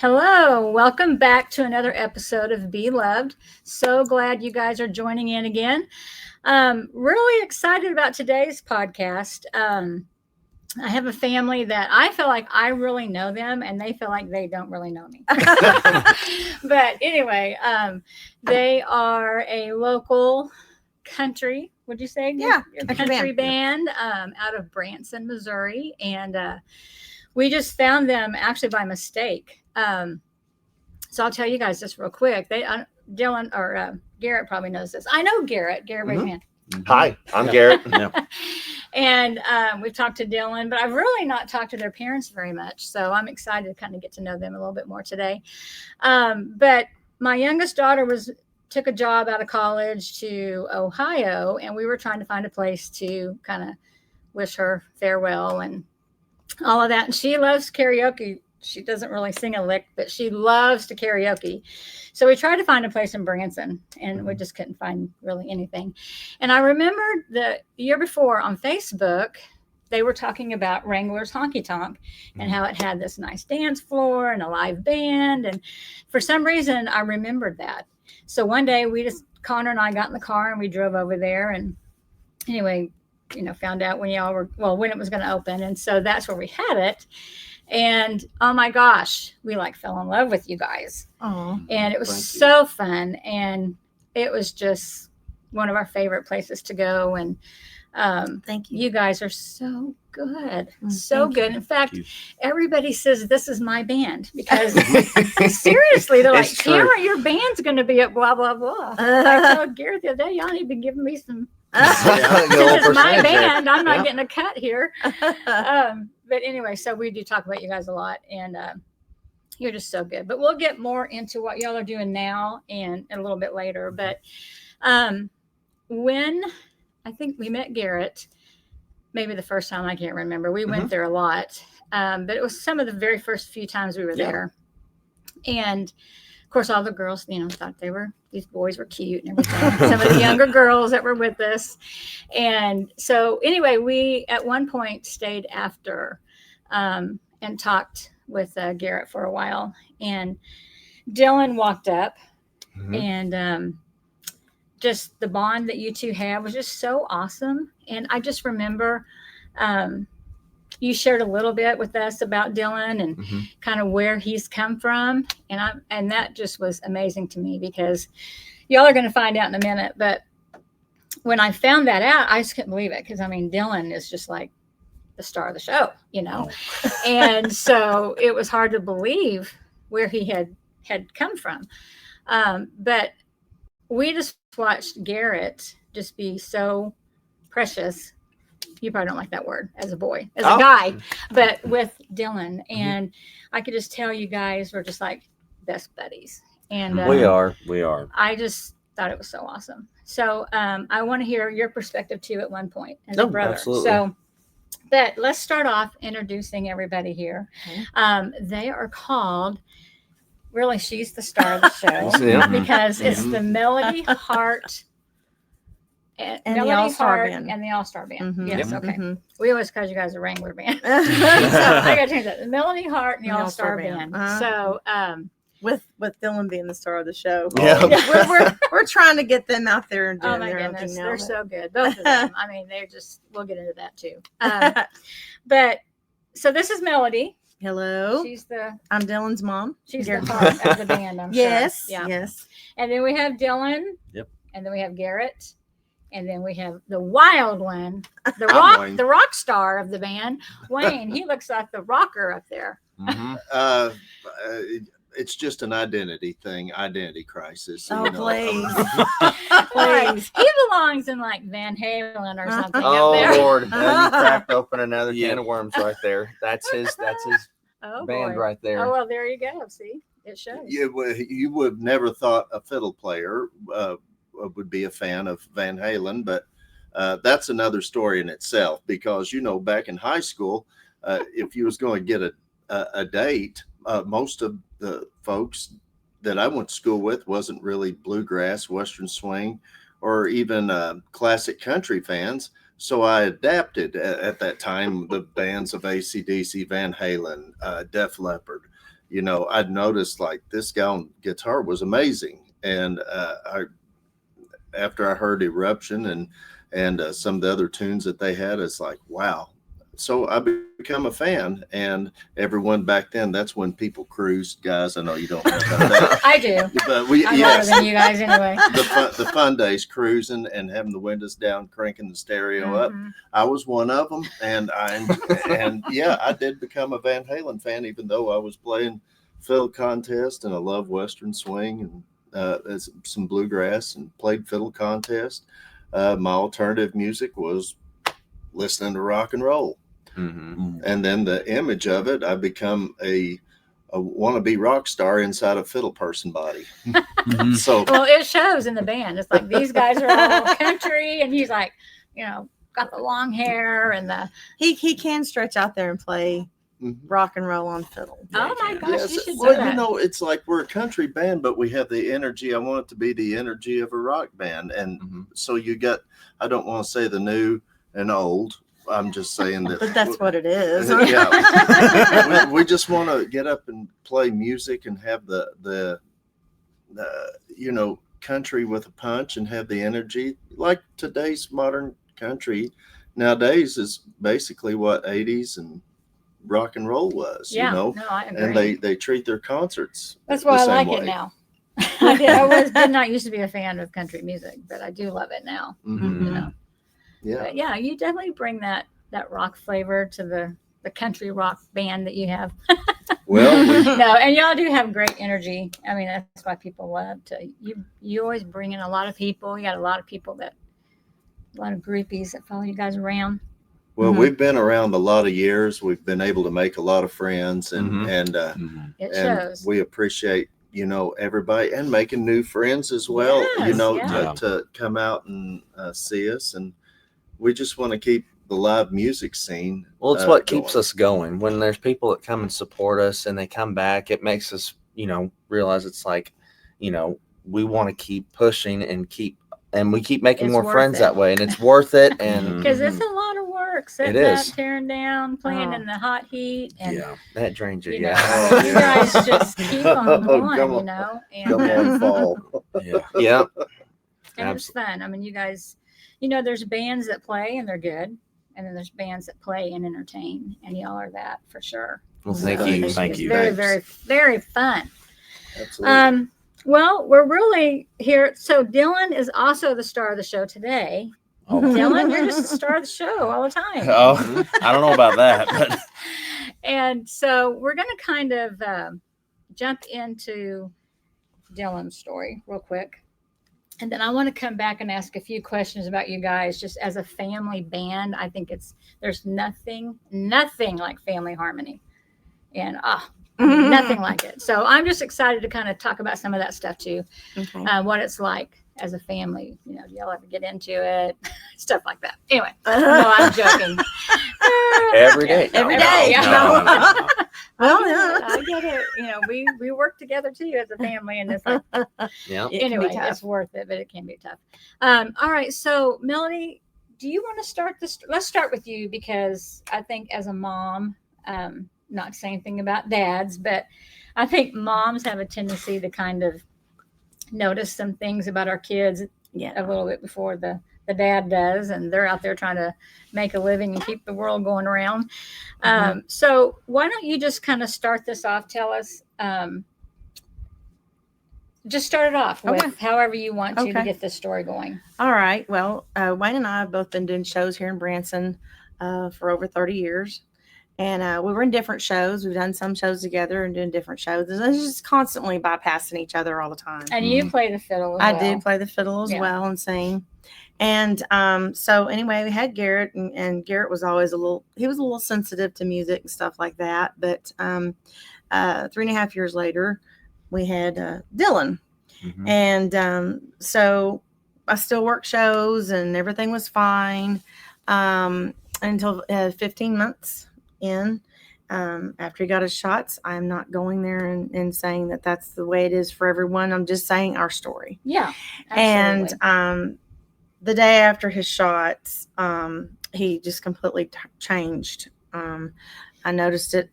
Hello, welcome back to another episode of Be Loved. So glad you guys are joining in again. Really excited about today's podcast. I have a family that I feel like I really know them, and they feel like they don't really know me. But anyway, they are a local country. Would you say? Yeah, country band out of Branson, Missouri, and we just found them actually by mistake. So I'll tell you guys just real quick. Dillon or Garrett probably knows this. I know Garrett. Garrett, raise your hand. Hi, I'm Garrett. And we've talked to Dillon, but I've really not talked to their parents very much. So I'm excited to kind of get to know them a little bit more today. But my youngest daughter took a job out of college to Ohio, and we were trying to find a place to kind of wish her farewell and all of that. And she loves karaoke. She doesn't really sing a lick, but she loves to karaoke. So we tried to find a place in Branson, and we just couldn't find really anything. And I remember the year before on Facebook, they were talking about Wrangler's Honky Tonk and how it had this nice dance floor and a live band. And for some reason, I remembered that. So one day Connor and I got in the car and we drove over there. And anyway, found out when it was going to open. And so that's where we had it. And oh my gosh, we fell in love with you guys. Aww. And it was so fun. And it was just one of our favorite places to go. And thank you. You guys are so good. So good. In fact, everybody says this is my band because seriously, they're like, Tamara, your band's going to be at blah, blah, blah. I told Garrett the other day, y'all need to give me some. This is my band. I'm not getting a cut here. But anyway, so we do talk about you guys a lot, and you're just so good. But we'll get more into what y'all are doing now and a little bit later. But when I think we met Garrett, maybe the first time, I can't remember. We went there a lot, but it was some of the very first few times we were there. And of course, all the girls, thought these boys were cute and everything. Some of the younger girls that were with us. And so anyway, we at one point stayed after and talked with Garrett for a while. And Dillon walked up and just the bond that you two have was just so awesome. And I just remember you shared a little bit with us about Dillon and kind of where he's come from. And that just was amazing to me because y'all are going to find out in a minute. But when I found that out, I just couldn't believe it. Because Dillon is just like the star of the show, And so it was hard to believe where he had come from. But we just watched Garrett just be so precious. You probably don't like that word as a boy, as a guy, but with Dillon. And I could just tell you guys were just like best buddies. And we are. I just thought it was so awesome. So I want to hear your perspective too at one point as a brother. Absolutely. So, but let's start off introducing everybody here. They are called, really, she's the star of the show because it's the Melody Hart and the All-Star Band. And the All-Star Band. Yes, okay. We always call you guys a Wrangler band. So I got to change that. The Melody Hart and the All-Star Band. So with Dillon being the star of the show. Yeah. We're trying to get them out there and doing oh my their goodness, own thing now. they're so good. Both of them. We'll get into that too. But so this is Melody. Hello. I'm Dillon's mom. She's the heart of the band, I'm yes, sure. Yeah. Yes. And then we have Dillon. Yep. And then we have Garrett. And then we have the wild one, the rock star of the band, Wayne. He looks like the rocker up there. It's just an identity crisis. Please. Please. He belongs in Van Halen or something Oh up there. Lord, now you cracked open another can of worms right there. That's his band right there. Oh well, there you go. See, it shows. You would never thought a fiddle player would be a fan of Van Halen, but that's another story in itself because back in high school, if you was going to get a date, most of the folks that I went to school with wasn't really bluegrass, western swing, or even classic country fans. So I adapted at that time the bands of AC/DC, Van Halen, Def Leppard, I'd noticed like this guy on guitar was amazing. And after I heard Eruption and some of the other tunes that they had, it's like, wow. So I become a fan, and everyone back then, that's when people cruised, guys. I know you don't know about that. I do. But I'm better than you guys anyway. The fun days, cruising and having the windows down, cranking the stereo up. I was one of them, and I did become a Van Halen fan, even though I was playing fiddle contest, and I love Western swing and some bluegrass, and played fiddle contest. My alternative music was listening to rock and roll. And then the image of it, I become a wannabe rock star inside a fiddle person body. So, well, it shows in the band. It's like these guys are all country, and he's like, got the long hair and the. He can stretch out there and play rock and roll on fiddle. Oh my gosh, you should do well, that. it's like we're a country band, but we have the energy. I want it to be the energy of a rock band, and so you got. I don't want to say the new and old. I'm just saying that. But that's what it is. Yeah, we just want to get up and play music and have the country with a punch and have the energy like today's modern country nowadays is basically what 80s and rock and roll was. Yeah, no, I agree. And they treat their concerts. That's why I like it now. I did not used to be a fan of country music, but I do love it now. Yeah. But yeah, you definitely bring that rock flavor to the country rock band that you have. Well, no, and y'all do have great energy. I mean, that's why people love to you always bring in a lot of people. You got a lot of people a lot of groupies that follow you guys around. Well, we've been around a lot of years. We've been able to make a lot of friends, and it shows. We appreciate everybody, and making new friends as well. Yes, to come out and see us, and we just want to keep the live music scene. Well, it's what keeps us going. When there's people that come and support us, and they come back, it makes us realize it's like we want to keep pushing and we keep making more friends that way, and it's worth it. And because it's a lot of work, setting up, tearing down, playing in the hot heat, and that drains you. You guys just keep on going, and come on, fall. Yeah. And it's fun. I mean, you guys, there's bands that play and they're good, and then there's bands that play and entertain, and y'all are that for sure. Well, thank you. It's very, very, very fun. Absolutely. Well, we're really here. So Dillon is also the star of the show today. Oh. Dillon, you're just the star of the show all the time. Oh, I don't know about that, but. And so we're going to kind of jump into Dillon's story real quick. And then I want to come back and ask a few questions about you guys just as a family band. I think there's nothing like family harmony. And nothing like it. So I'm just excited to kind of talk about some of that stuff too. Okay. What it's like as a family. Do y'all ever get into it? Stuff like that. Anyway, no, I'm joking. Every day. Every day. No. I get it. We work together too as a family, and it's like, anyway, it's worth it, but it can be tough. All right. So Melody, do you want to start this? Let's start with you, because I think as a mom, not saying anything about dads, but I think moms have a tendency to kind of notice some things about our kids a little bit before the dad does, and they're out there trying to make a living and keep the world going around. So why don't you just kind of start this off? Tell us, just start it off with however you want to get this story going. All right. Well, Wayne and I have both been doing shows here in Branson for over 30 years. And we were in different shows. We've done some shows together and doing different shows. It's just constantly bypassing each other all the time. And you play the fiddle as well. I do play the fiddle as well and sing. And so anyway, we had Garrett, and Garrett was always a little sensitive to music and stuff like that. But 3.5 years later, we had Dillon. And so I still worked shows and everything was fine until 15 months in. After he got his shots, I'm not going there and saying that that's the way it is for everyone. I'm just saying our story. Yeah. Absolutely. And the day after his shots, he just completely changed. I noticed it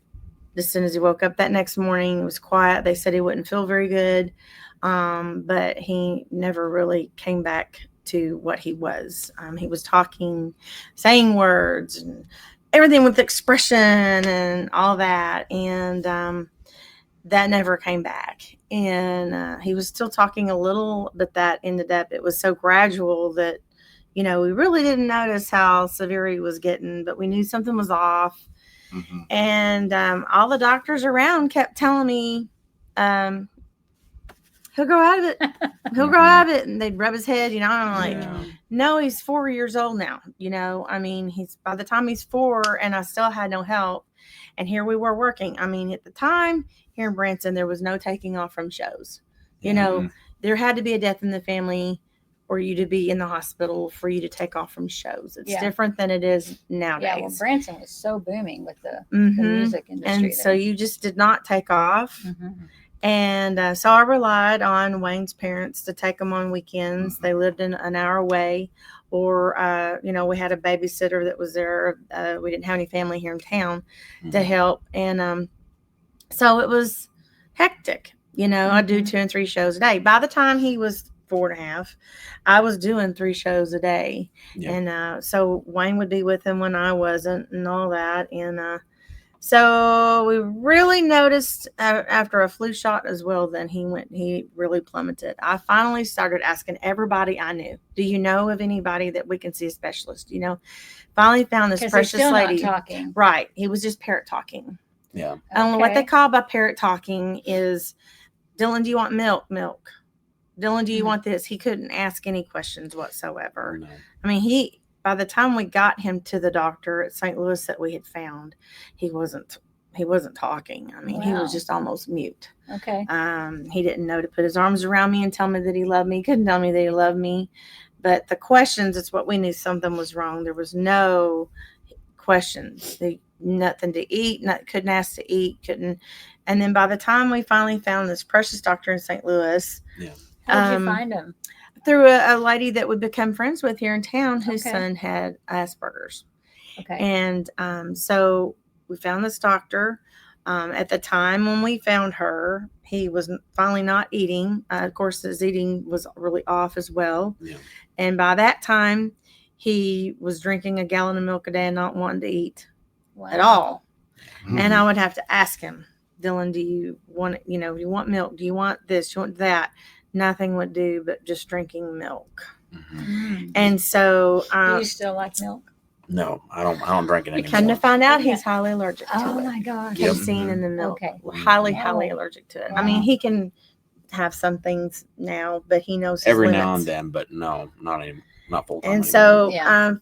as soon as he woke up that next morning, he was quiet. They said he wouldn't feel very good, but he never really came back to what he was. He was talking, saying words, and everything with expression and all that. And that never came back. And he was still talking a little, but that ended up, it was so gradual that, we really didn't notice how severe he was getting, but we knew something was off. Mm-hmm. And all the doctors around kept telling me, he'll grow out of it. He'll grow out of it. And they'd rub his head, and I'm like, no, he's 4 years old now. He's by the time he's 4, and I still had no help. And here we were working. At the time here in Branson, there was no taking off from shows. There had to be a death in the family or you to be in the hospital for you to take off from shows. It's different than it is nowadays. Yeah, well, Branson was so booming with the music industry. And so you just did not take off. Mm-hmm. And so I relied on Wayne's parents to take him on weekends. Mm-hmm. They lived an hour away. Or, we had a babysitter that was there. We didn't have any family here in town to help. And so it was hectic. I'd do 2 and 3 shows a day. By the time he was 4.5, I was doing 3 shows a day. Yeah. And so Wayne would be with him when I wasn't and all that. And so we really noticed after a flu shot as well, then he really plummeted. I finally started asking everybody I knew, do you know of anybody that we can see a specialist? Finally found this precious still lady. Not talking. Right. He was just parrot talking. Yeah. What they call by parrot talking is, Dillon, do you want milk? Milk. Dillon, do you want this? He couldn't ask any questions whatsoever. No. By the time we got him to the doctor at St. Louis that we had found, he wasn't talking. He was just almost mute. Okay. He didn't know to put his arms around me and tell me that he loved me. He couldn't tell me that he loved me. But the questions, it's what we knew something was wrong. There was no questions. Nothing to eat, couldn't ask to eat, couldn't. And then by the time we finally found this precious doctor in St. Louis. Yeah. How did you find him? Through a lady that we'd become friends with here in town, whose son had Asperger's. Okay. And so we found this doctor. At the time when we found her, he was finally not eating. Of course, his eating was really off as well. Yeah. And by that time, he was drinking a gallon of milk a day and not wanting to eat at all. Mm-hmm. And I would have to ask him, Dillon, do you want milk? Do you want this? Do you want that? Nothing would do but just drinking milk. Mm-hmm. And so do you still like milk? No, I don't drink it anymore. Come to find out, he's highly allergic to it. Oh my gosh. Casein in the milk. Okay. Highly allergic to it. Wow. He can have some things now, but he knows his every limits. now and then, but no, not full time. And so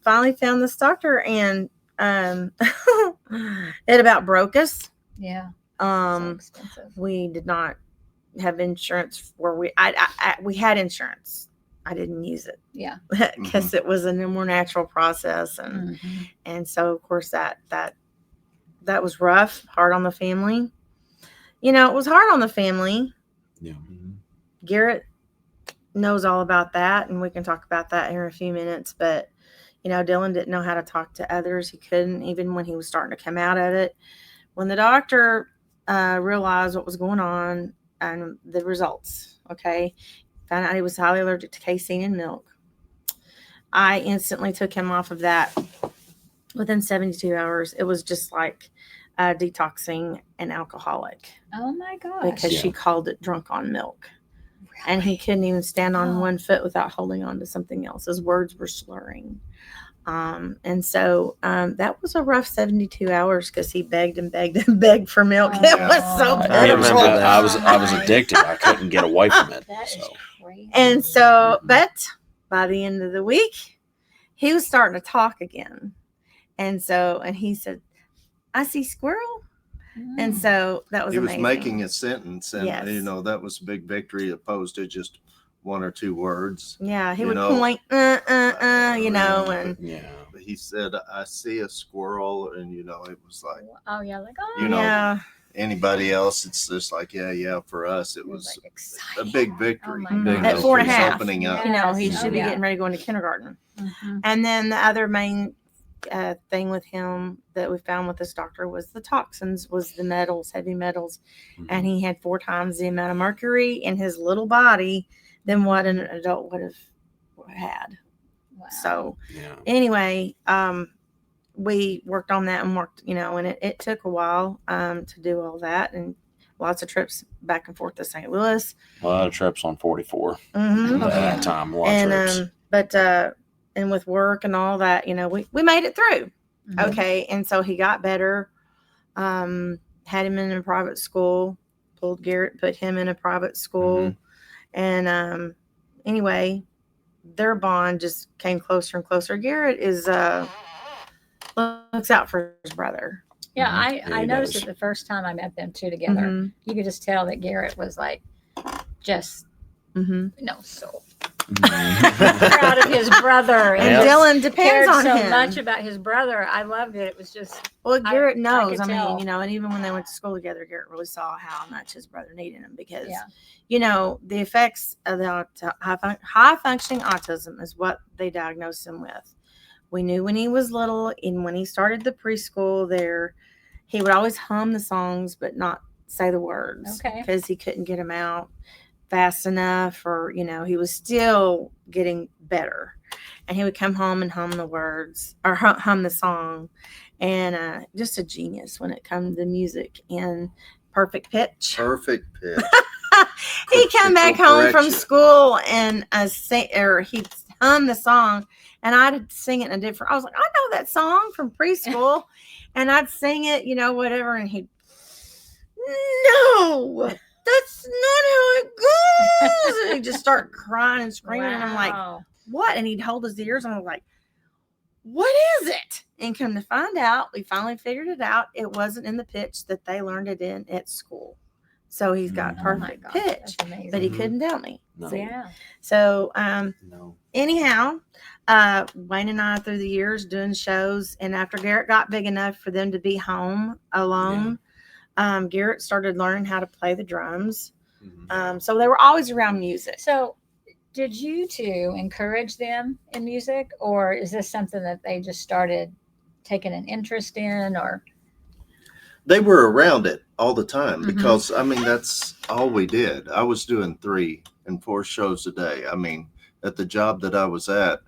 finally found this doctor, and it about broke us. Yeah. So expensive. We did not have insurance where we had insurance. I didn't use it. Yeah. Because it was a more natural process. And so of course that was rough, hard on the family. It was hard on the family. Yeah. Mm-hmm. Garrett knows all about that, and we can talk about that here in a few minutes, but Dillon didn't know how to talk to others. He couldn't, even when he was starting to come out of it. When the doctor realized what was going on and the results, found out he was highly allergic to casein in milk, I instantly took him off of that within 72 hours. It was just like detoxing an alcoholic. Oh my gosh. Because she called it drunk on milk. Really? And he couldn't even stand on one foot without holding on to something else. His words were slurring. And so that was a rough 72 hours because he begged and begged and begged for milk. It was so pitiful. I remember that. I was addicted. I couldn't get away from it. That is crazy. And so, but by the end of the week, he was starting to talk again. And he said, I see squirrel. And so that was amazing. He was making a sentence, and that was a big victory opposed to just one or two words. Yeah, he would point, and he said, I see a squirrel, and it was like, oh yeah, like anybody else, it's just like, for us, it was like a big victory. At 4.5, opening up. He should be getting ready to go into kindergarten. Mm-hmm. And then the other main thing with him that we found with this doctor was the toxins, was the metals, heavy metals. And he had 4 times the amount of mercury in his little body than what an adult would have had. Wow. So anyway, we worked on that and worked, and it took a while to do all that, and lots of trips back and forth to St. Louis. A lot of trips on 44 Mm-hmm. at that time. A lot of trips. But and with work and all that, we made it through. Mm-hmm. Okay. And so he got better. Had him in a private school, pulled Garrett, put him in a private school. And anyway, their bond just came closer and closer. Garrett looks out for his brother. Yeah, I noticed does. it the first time I met them two together. Mm-hmm. You could just tell that Garrett was like, just so proud of his brother, And Dillon depends cared on so him. much about his brother. I loved it. It was just Garrett knows. could I tell. mean, and even when they went to school together, Garrett really saw how much his brother needed him because, the effects of the high functioning autism is what they diagnosed him with. We knew when he was little, and when he started the preschool there, he would always hum the songs but not say the words because he couldn't get them out fast enough, or he was still getting better, and he would come home and hum the words or hum the song, and just a genius when it comes to music and perfect pitch. He'd come back home from school and he'd hum the song, and I'd sing it in a different. I was like, I know that song from preschool, and I'd sing it, whatever, and he'd, no, that's not how it goes. And he'd just start crying and screaming, and I'm like, what? And he'd hold his ears, and I was like, what is it? And come to find out, we finally figured it out. It wasn't in the pitch that they learned it in at school. So he's got perfect pitch, but he couldn't tell me. No. So anyhow, Wayne and I through the years doing shows, and after Garrett got big enough for them to be home alone, Garrett started learning how to play the drums. So they were always around music. So did you two encourage them in music, or is this something that they just started taking an interest in, or? They were around it all the time because, that's all we did. I was doing 3 and 4 shows a day. I mean, at the job that I was at,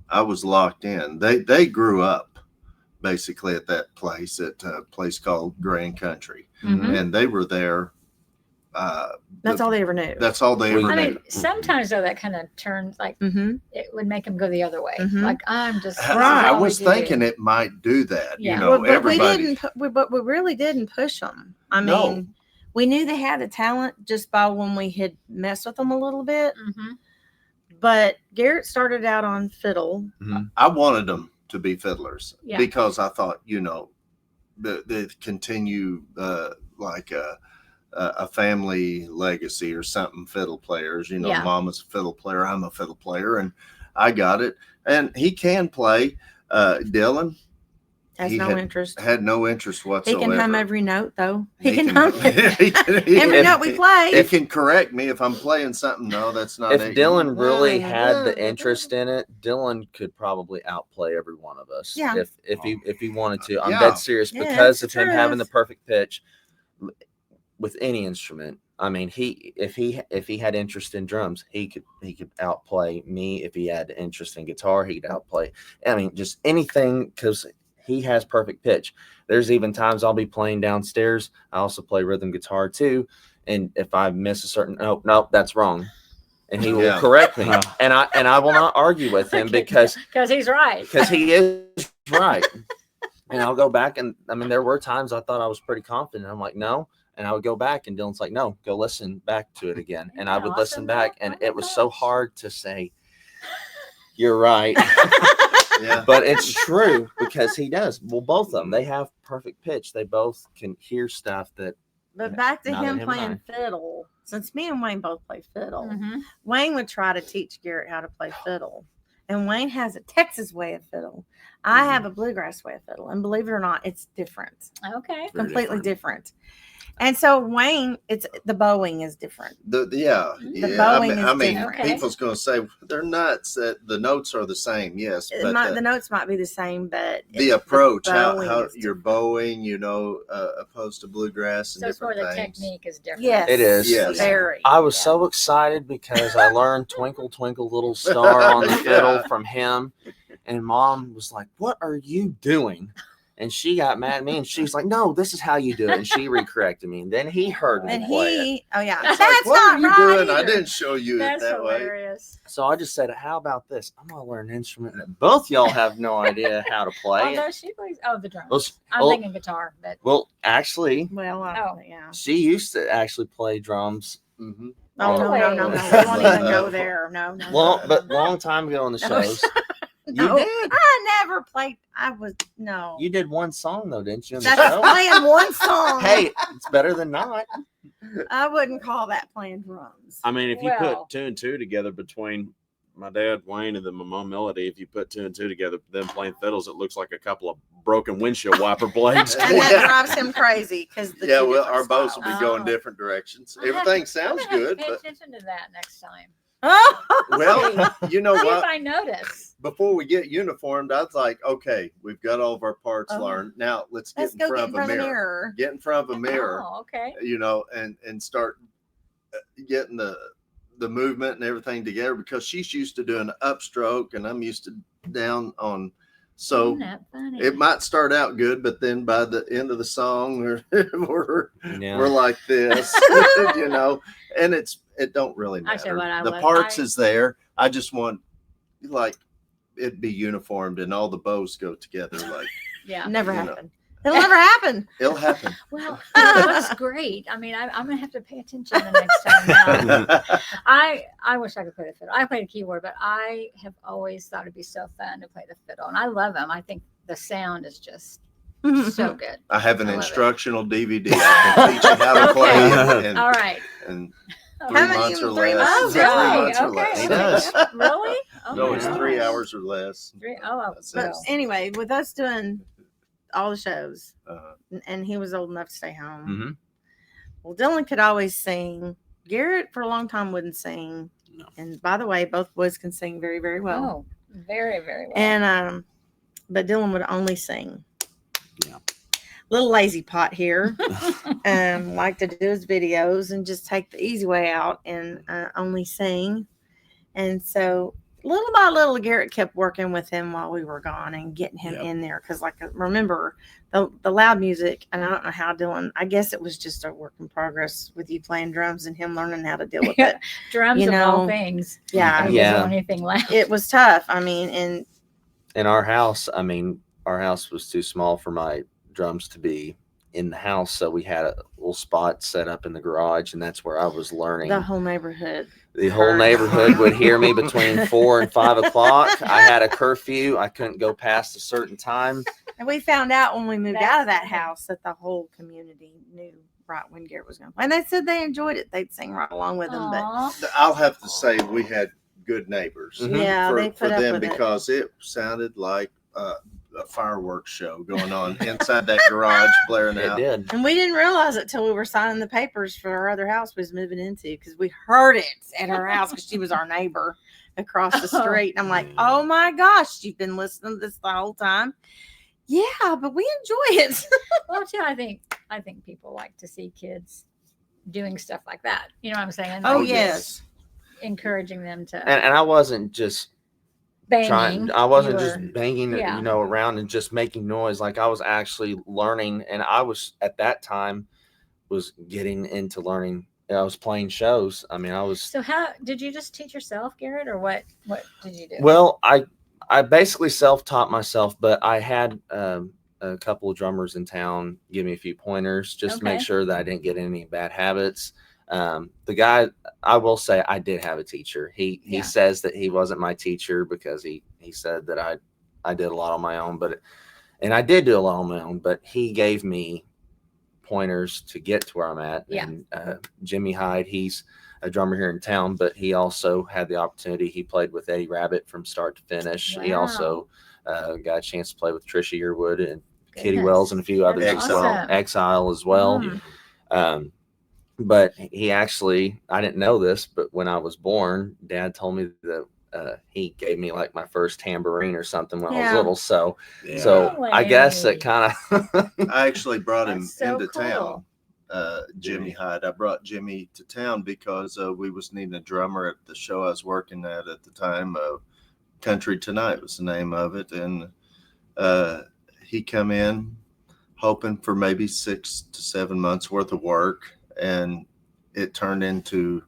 I was locked in. They grew up basically at that place, at a place called Grand Country. And they were there. That's all they ever knew. That's all they ever knew. I mean, sometimes though that kind of turns like it would make them go the other way. Like I'm just I was thinking it might do that. But everybody. we really didn't push them. I mean, we knew they had the talent just by when we had messed with them a little bit. But Garrett started out on fiddle. I wanted them to be fiddlers because I thought, they continue like a family legacy or something. Fiddle players, Mama's a fiddle player, I'm a fiddle player, and I got it. And he can play. Dillon had no interest whatsoever. He can hum every note, though. He can hum every note we play. He can correct me if I'm playing something. No, that's not. If Dillon really had the interest in it, Dillon could probably outplay every one of us. Yeah. If he wanted to. I'm dead serious because of him having the perfect pitch with any instrument. I mean, if he had interest in drums, he could outplay me. If he had interest in guitar, he could outplay. I mean, just anything, because he has perfect pitch. There's even times I'll be playing downstairs. I also play rhythm guitar too, and if I miss a certain nope, that's wrong, and he will correct me, and I will not argue with him because he's right, because he is right, and I'll go back, and I mean there were times I thought I was pretty confident. I'm like no. And I would go back, and Dillon's like, no, go listen back to it again. And I would listen back, and it was so hard to say, you're right. But it's true because he does. Well, both of them, they have perfect pitch. They both can hear stuff that. But back to him playing fiddle, since me and Wayne both play fiddle, Wayne would try to teach Garrett how to play fiddle. And Wayne has a Texas way of fiddle. I have a bluegrass way of fiddle. And believe it or not, it's different. Okay. Completely different. And so Wayne, it's the bowing is different. Yeah. bowing I is mean, different. Okay. people's going to say they're nuts. That the notes are the same, yes, but The notes might be the same, but the approach, bowing how is you're different. bowing, opposed to bluegrass and So it's more different the things. technique is different. Yes, It is. Yes. very. I was so excited because I learned Twinkle Twinkle Little Star on the Yeah. fiddle from him. And Mom was like, "What are you doing?" And she got mad at me and she's like, "No, this is how you do it." And she recorrected me. And then he heard me And play it. he, oh yeah, It's that's like, what not are you right doing? I either. didn't show you That's it that way. hilarious. So I just said, "How about this? I'm going to learn an instrument that both y'all have no idea how to play." Although she plays, the drums. Well, I'm thinking guitar, but Well, actually, Well, yeah. she used to actually play drums. Mm-hmm. Oh no, Really? we won't even go there. No. Well, but long time ago on the No. shows. No, You did. I never played. No. You did one song though, didn't you? In the That's show? playing one song. Hey, it's better than not. I wouldn't call that playing drums. I mean, if you Well. put 2 and 2 together between my dad Wayne and then my mom Melody, if you put 2 and 2 together, them playing fiddles, it looks like a couple of broken windshield wiper blades. And that drives him crazy because Yeah, well, our bows will be going Oh. different directions. I'll have Everything to- sounds I'm gonna have good, to pay but attention to that next time. well, you know See if what? I notice. Before we get uniformed, I was like, okay, we've got all of our parts Oh. learned. Now let's get Let's in go front get of in a front of the mirror. mirror. Get in front of a mirror, Oh, okay. and start getting the movement and everything together, because she's used to doing upstroke and I'm used to down on. So Isn't that funny? it might start out good, but then by the end of the song, we're Yeah. like this, and it don't really I said matter. what I The was- parts I- is there. I just want like it be uniformed and all the bows go together. Like Yeah. Never You know. happened. It'll never happen. it'll happen. Well, that's great. I mean, I'm gonna have to pay attention the next time. Now. I wish I could play the fiddle. I played a keyboard, but I have always thought it'd be so fun to play the fiddle, and I love them. I think the sound is just so good. I have an I love it. instructional DVD. I can teach you how to play and All right. and How 3 many- months or 3 less. months? Is it 3 Oh, months or really? less? He does. Really? Oh, No, my it's 3 gosh. hours or less. Oh, That's But it. anyway, with us doing all the shows, Uh, and he was old enough to stay home. Mm-hmm. Well, Dillon could always sing. Garrett for a long time wouldn't sing. No. And by the way, both boys can sing very, very well. Oh, very, very well. And but Dillon would only sing. Yeah. Little lazy pot here. Like to do his videos and just take the easy way out and only sing. And so little by little, Garrett kept working with him while we were gone and getting him Yep. in there. Because, like, remember the loud music, and I don't know how Dillon. I guess it was just a work in progress with you playing drums and him learning how to deal with it. Drums you of all know, things. Yeah, Yeah. Anything loud. it was tough. I mean, and In our house, our house was too small for my drums to be in the house, so we had a little spot set up in the garage, and that's where I was learning. the whole neighborhood. The whole neighborhood would hear me between 4 and 5 o'clock. I had a curfew. I couldn't go past a certain time. And we found out when we moved That's out of that funny. house that the whole community knew right when Garrett was going to play. And they said they enjoyed it. They'd sing right along with him. But Aw. I'll have to say we had good neighbors. Mhm. yeah, for, they for put up them with it. because it sounded like a fireworks show going on inside that garage blaring It out. did. And we didn't realize it till we were signing the papers for our other house we was moving into, because we heard it at her house because she was our neighbor across the Oh. street. And I'm like, oh my gosh, you've been listening to this the whole time. Yeah, but we enjoy it. Well, too, I think people like to see kids doing stuff like that. You know what I'm saying? Oh, Like, yes. encouraging them to And I wasn't just banging. I wasn't You just were- banging, yeah. around and just making noise. Like, I was actually learning, and I was at that time was getting into learning. I was playing shows. I mean, I was So how did you just teach yourself, Garrett, or what did you do? well. I basically self-taught myself, but I had a couple of drummers in town give me a few pointers just to make Okay. sure that I didn't get any bad habits. The guy, I will say, I did have a teacher. He Yeah. says that he wasn't my teacher because he said that I did a lot on my own, and I did do a lot on my own, but he gave me pointers to get to where I'm at. Yeah. And Jimmy Hyde, he's a drummer here in town, but he also had the opportunity. He played with Eddie Rabbit from start to finish. He Wow. also got a chance to play with Trisha Yearwood and Kitty Goodness. Wells and a few others That's as well. awesome. Exile as well. Mm. But he actually, I didn't know this, but when I was born, Dad told me that he gave me like my first tambourine or something when I was little. So, Yeah. I guess it kind of. I actually brought him That's so into cool. town. Jimmy Hyde. I brought Jimmy to town because we was needing a drummer at the show I was working at the time. Country Tonight was the name of it, and he come in hoping for maybe 6 to 7 months worth of work, and it turned into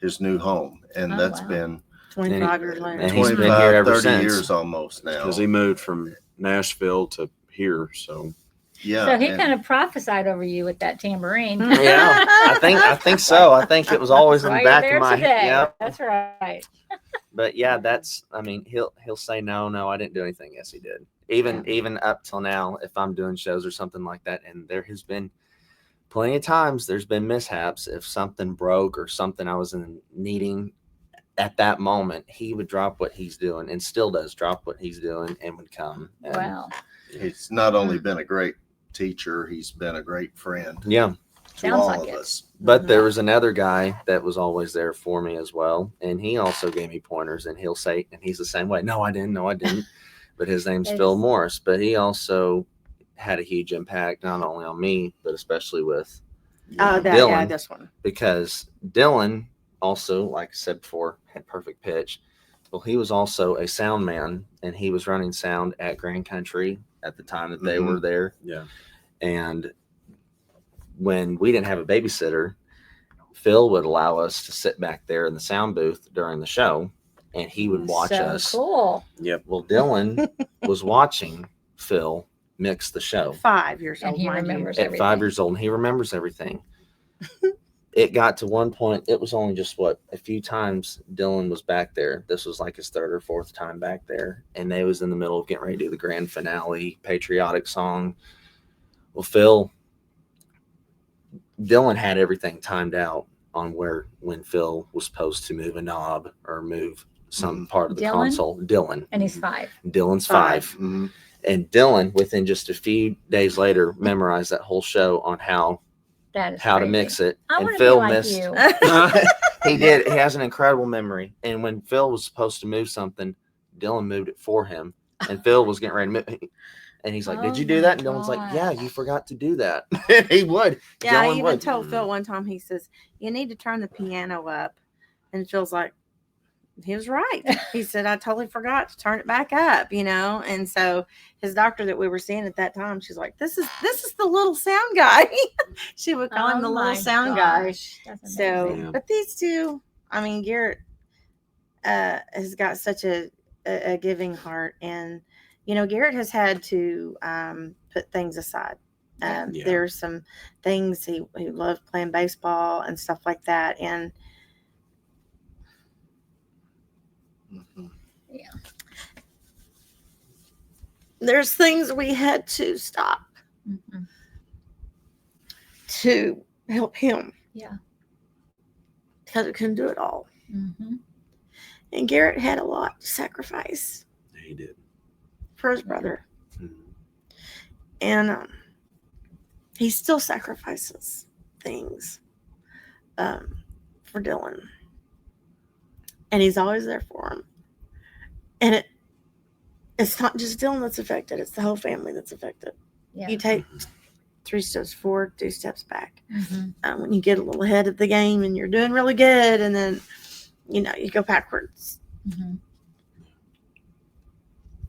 his new home, and that's been 25 years later. And he's been here ever 30 since. years almost now. Because he moved from Nashville to here, so Yeah. So he kind of prophesied over you with that tambourine. Yeah, I think so. I think it was always in the Why back you're of there my today. yeah. That's right. But yeah, I mean, he'll say no, I didn't do anything. Yes, he did. Even up till now, if I'm doing shows or something like that, and there has been plenty of times there's been mishaps. If something broke or something I was needing at that moment, he would drop what he's doing, and still does drop what he's doing, and would come. And Wow. He's not only been a great teacher, he's been a great friend yeah. to Sounds all like of it. us. But there was another guy that was always there for me as well. And he also gave me pointers, and he'll say, and he's the same way. No, I didn't. But his name's Phil Morris. But he also had a huge impact, not only on me, but especially with Dillon. This one. Because Dillon also, like I said before, had perfect pitch. Well, he was also a sound man, and he was running sound at Grand Country at the time that they were there. yeah. And when we didn't have a babysitter, Phil would allow us to sit back there in the sound booth during the show, and he would watch us. Cool. Yep. Well, Dillon was watching Phil mix the show 5 years And old. he mind you. remembers at everything. 5 years old, and he remembers everything. It got to one point, it was only just a few times Dillon was back there. This was like his third or fourth time back there, and they was in the middle of getting ready to do the grand finale, patriotic song. Well, Dillon had everything timed out on when Phil was supposed to move a knob or move some part of the Dillon? console. Dillon. And he's 5. Dillon's 5. Mhm. And Dillon, within just a few days later, memorized that whole show on how That is to crazy. mix it. I And want to Phil be like missed. you. He did. He has an incredible memory. And when Phil was supposed to move something, Dillon moved it for him. And Phil was getting ready to move. And he's like, "Did you do that?" And Dillon's like, "Yeah, you forgot to do that." And he would. Yeah, I Dillon even would. told Phil one time, he says, "You need to turn the piano up." And Phil's like, he was right. He said, "I totally forgot to turn it back up," And so his doctor that we were seeing at that time, she's like, this is the little sound guy. She would call him the little sound guy. That's So, amazing. Yeah. but these two, I mean, Garrett has got such a giving heart, and Garrett has had to put things aside. Yeah. There's some things he loved playing baseball and stuff like that, and Yeah. there's things we had to stop Mhm. to help him. Yeah. Because we couldn't do it all. Mhm. And Garrett had a lot to sacrifice He did. for his brother. Mhm. And he still sacrifices things for Dillon. And he's always there for him. And it's not just Dillon that's affected, it's the whole family that's affected. Yeah. You take 3 steps forward, 2 steps back. Mhm. When you get a little ahead of the game and you're doing really good, and then you go backwards. Mhm.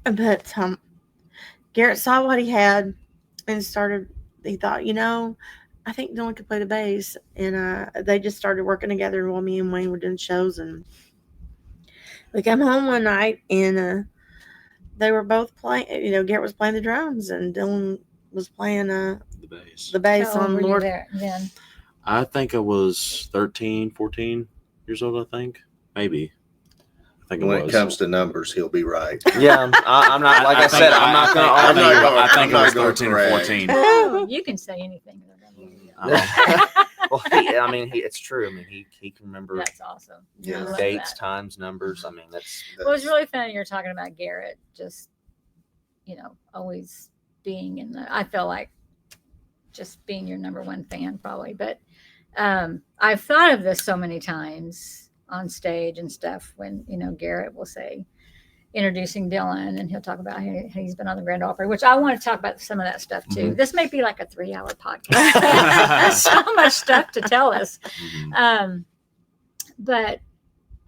But Garrett saw what he had and he thought, I think Dillon could play the bass. And they just started working together while me and Wayne were doing shows. And we come home one night, and they were both playing, Garrett was playing the drums and Dillon was playing The bass. the bass How old on were you Lord. there then? I think I was 13, 14 years old, I think. Maybe. I think When it it was. comes to numbers, he'll be right. Yeah, I'm not. Like I said, I'm not going to I'm not argue. gonna- I think I'm it not was gonna 13 or brag. 14. Oh, you can say anything. Well, it's true. I mean, he can remember That's awesome. Yeah. I love dates, that. times, numbers. I mean, that's Well, it was really funny you're talking about Garrett just, always being in the, I feel like just being your number one fan probably. But I've thought of this so many times on stage and stuff when, Garrett will say, introducing Dillon, and he'll talk about how he's been on the Grand Opry, which I want to talk about some of that stuff too. Mhm. This may be like a 3-hour podcast. There's so much stuff to tell us. But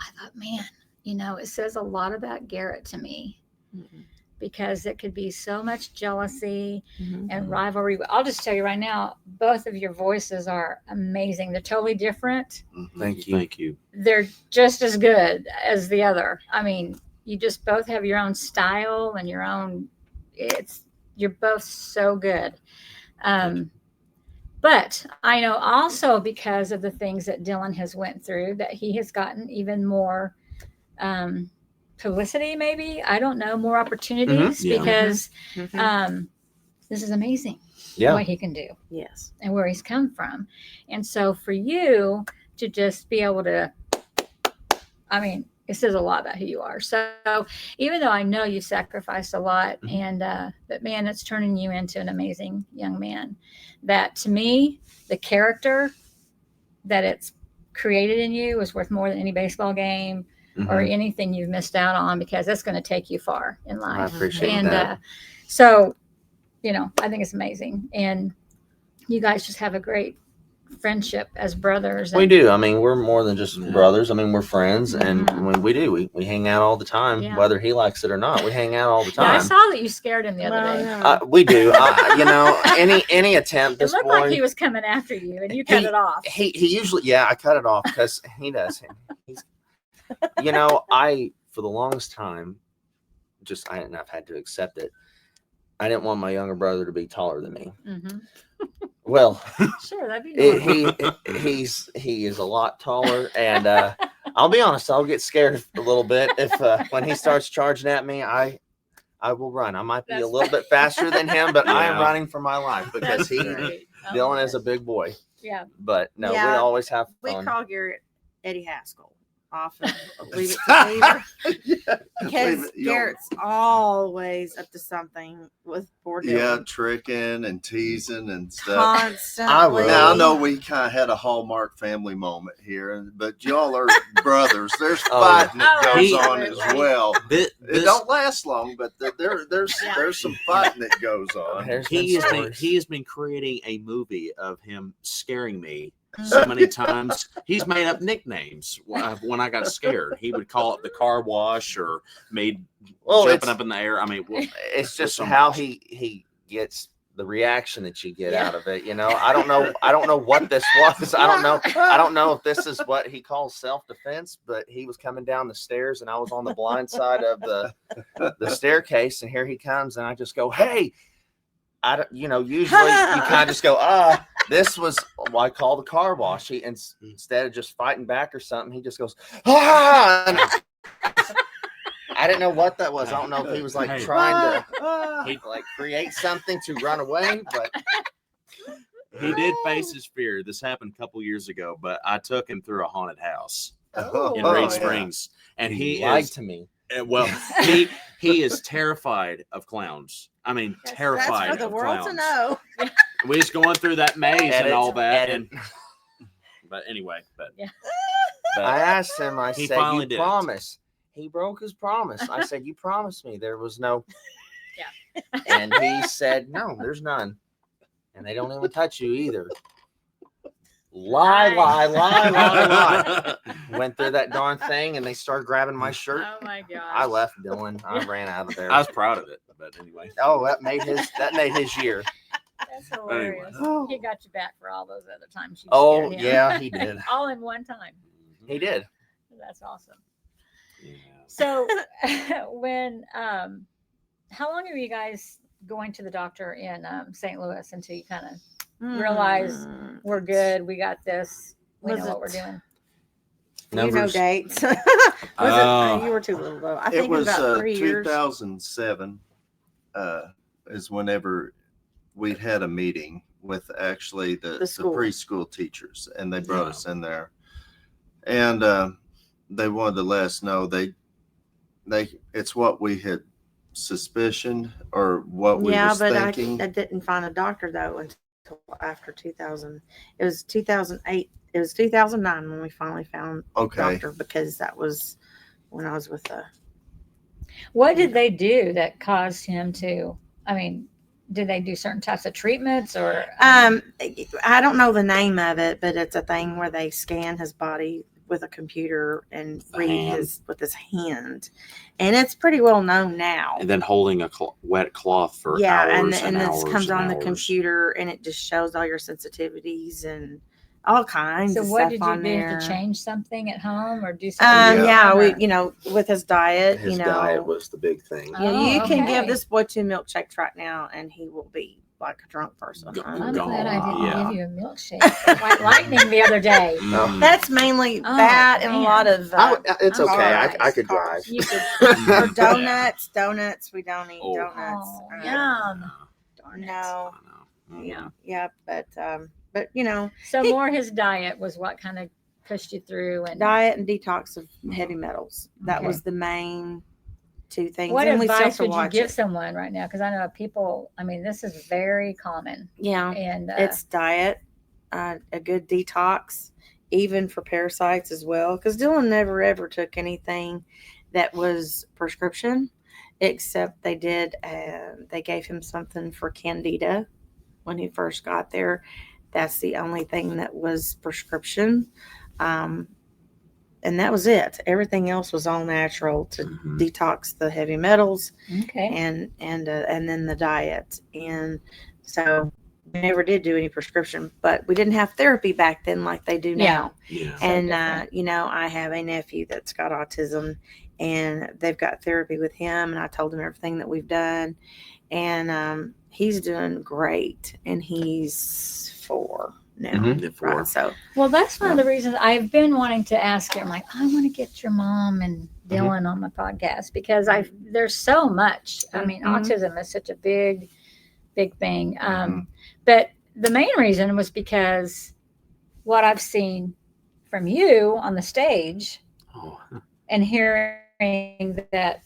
I thought, man, it says a lot about Garrett to me, because it could be so much jealousy and rivalry. I'll just tell you right now, both of your voices are amazing. They're totally different. Thank you. Thank you. They're just as good as the other. I mean, you just both have your own style and your own, you're both so good. But I know also, because of the things that Dillon has went through, that he has gotten even more publicity, maybe, I don't know, more opportunities, Yeah. because this is amazing what he can do. Yes. And where he's come from. And so for you to just be able to, it says a lot about who you are. So even though I know you've sacrificed a lot, and but man, it's turning you into an amazing young man. That, to me, the character that it's created in you is worth more than any baseball game or anything you've missed out on, because it's going to take you far in life. I appreciate that. So, I think it's amazing. And you guys just have a great friendship as brothers. We do. We're more than just brothers. We're friends, and when we do, we hang out all the time, whether he likes it or not. We hang out all the time. Yeah, I saw that you scared him the other day. We do. Any attempt. It looked like he was coming after you, and you cut it off. He usually, I cut it off because he does. For the longest time, and I've had to accept it, I didn't want my younger brother to be taller than me. Well, sure, that'd be nice. he is a lot taller, and I'll be honest, I'll get scared a little bit if when he starts charging at me. I will run. I might be a little bit faster than him, but I am running for my life, because Dillon is a big boy. Yeah. But no, we always have fun. We call Garrett Eddie Haskell. Often leave it to Beaver, because Garrett's always up to something with poor Dillon. Yeah, tricking and teasing and stuff. Constantly. Now, I know we kind of had a Hallmark family moment here, but y'all are brothers. There's fighting that goes on as well. It don't last long, but there's some fighting that goes on. He has been creating a movie of him scaring me so many times. He's made up nicknames. When I got scared, he would call it the car wash, or jumping up in the air. It's just how he gets the reaction that you get out of it. I don't know what this was. I don't know if this is what he calls self-defense, but he was coming down the stairs, and I was on the blind side of the staircase, and here he comes, and I just go, "Hey!" Usually you kind of just go, this was what I call the car wash. Instead of just fighting back or something, he just goes, and I didn't know what that was. I don't know if he was trying to create something to run away, but he did face his fear. This happened a couple years ago, but I took him through a haunted house in Reed Springs, and he lied is to me. Well, he is terrified of clowns. Terrified that's for the of world clowns. to know. We was going through that maze and all that, but anyway, but I asked him. I said, "You promise?" He broke his promise. I said, "You promised me there was no." And he said, "No, there's none, and they don't even touch you either." Lie. Went through that darn thing, and they started grabbing my shirt. Oh my god! I left Dillon. I ran out of there. I was proud of it, but anyway. Oh, that made his year. That's hilarious. Anyway. He got you back for all those other times. Oh yeah, he did. All in one time. He did. That's awesome. Yeah. So, when how long are you guys going to the doctor in St. Louis until you kind of realize we're good, we got this, we know what we're doing? You know dates. You were too little though. I think it was about 3 years. 2007 is whenever we had a meeting with actually the preschool teachers, and they brought us in there, and they wanted to let us know they it's what we had suspicioned or what we was thinking. I didn't find a doctor though till after 2000. It was 2008. It was 2009 when we finally found Okay. doctor, because that was when I was with the. What did they do that caused him to? I mean, did they do certain types of treatments or? I don't know the name of it, but it's a thing where they scan his body with a computer and read with his hand, and it's pretty well known now. And then holding a wet cloth for hours and hours this comes and on the hours. computer, and it just shows all your sensitivities and all kinds So of what stuff did you on do there. to change something at home or do something? We with his diet, His diet was the big thing. you can okay. give this boy 2 milkshakes right now, and he will be like a drunk person. I'm glad I didn't Yeah. give you a milkshake. White lightning the other day. Mm. That's mainly Oh, that and a man. lot of. It's I'm okay. I carbs, could drive. You could, Or donuts. We don't eat Oh. donuts. oh, yum. Darn it. No. I know. Yeah. Yeah, but So more his diet was what kind of pushed you through, and diet and detox of heavy metals. That Okay. was the main 2 things. what and we still have advice to would you watch give it. someone right now? Because I know people. I mean, this is very common, Yeah, and it's diet, a good detox, even for parasites as well. Because Dylan never ever took anything that was prescription, except they gave him something for candida when he first got there. That's the only thing that was prescription. And that was it. Everything else was all natural to detox the heavy metals okay. and then the diet. And so we never did do any prescription, but we didn't have therapy back then like they do now. Yeah. And different. I have a nephew that's got autism, and they've got therapy with him, and I told him everything that we've done, and he's doing great, and he's 4 now. Mhm. 4. Right, so Well, that's one of the reasons I've been wanting to ask you. I'm like, I want to get your mom and Dylan on my podcast because there's so much. I mean, autism is such a big thing. But the main reason was because what I've seen from you on the stage Oh. and hearing that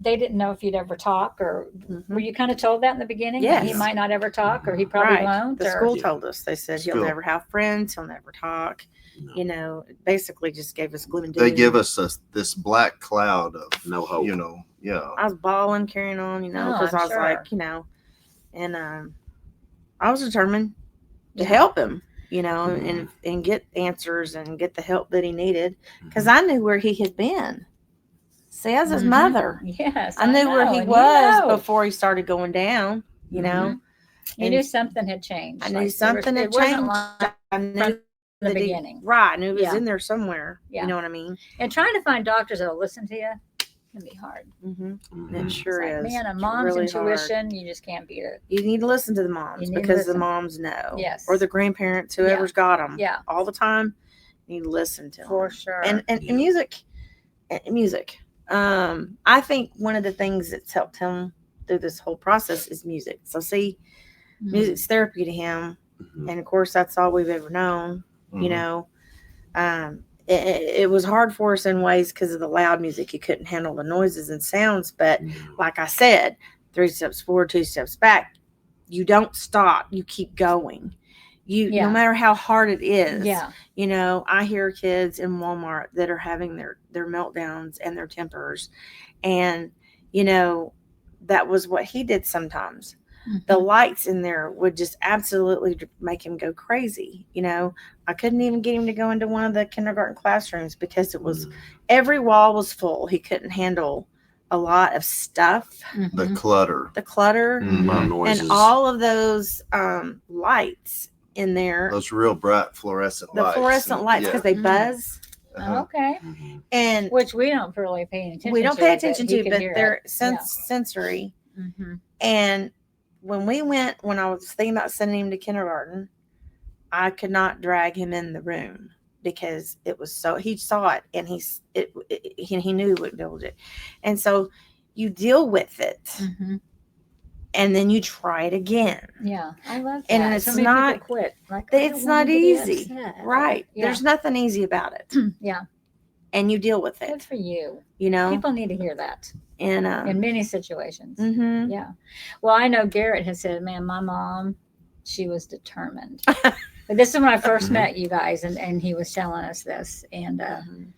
they didn't know if you'd ever talk, or were you kind of told that in the beginning? Yes. That he might not ever talk, or he probably won't. The or, school told us. They said he'll School. never have friends. He'll never talk. No. Basically just gave us gloom and doom. They give us this black cloud of No hope. I was bawling, carrying on, because I'm I was sure. like, and I was determined to help him, and get answers and get the help that he needed, because I knew where he had been. See, as his mother, Yes, I knew where he and was before he started going down. You And knew something had changed. I knew Like, something had it wasn't changed. like I knew from the that beginning. I knew it was Yeah. in there somewhere. Yeah. You know what I mean? And trying to find doctors that'll listen to you can be hard. Mm-hmm. It sure It's like, is. man, a It's mom's really intuition, you just can't beat it. You need to listen to the moms, You need to because the listen. moms know. Yes. Or the grandparents, whoever's got them. Yeah. All the time. You need to listen to For them. sure. And music. I think one of the things that's helped him through this whole process is music. So see, music's therapy to him. And of course, that's all we've ever known. It was hard for us in ways because of the loud music. You couldn't handle the noises and sounds. But like I said, 3 steps forward, 2 steps back. You don't stop. You keep going. No matter how hard it is. Yeah. I hear kids in Walmart that are having their meltdowns and their tempers. And, that was what he did sometimes. The lights in there would just absolutely make him go crazy. I couldn't even get him to go into one of the kindergarten classrooms because it was every wall was full. He couldn't handle a lot of stuff. The clutter. Noises. And all of those lights in there. Those real bright fluorescent lights. The fluorescent lights, because they buzz. Okay. And which we don't really pay attention to. we don't pay attention he to, could but hear they're it. sensory. And when I was thinking about sending him to kindergarten, I could not drag him in the room because it was so, he saw it and he knew he wouldn't be able to do it. And so you deal with it and then you try it again. Yeah, I love that. And it's so many not, people quit. Like, it's not easy. Right. Yeah. There's nothing easy about it. Yeah. and you deal with Good it. for you. You know, People need to hear that and in many situations. mhm. Yeah. Well, I know Garrett has said, man, my mom, she was determined. But this is when I first met you guys, and he was telling us this. And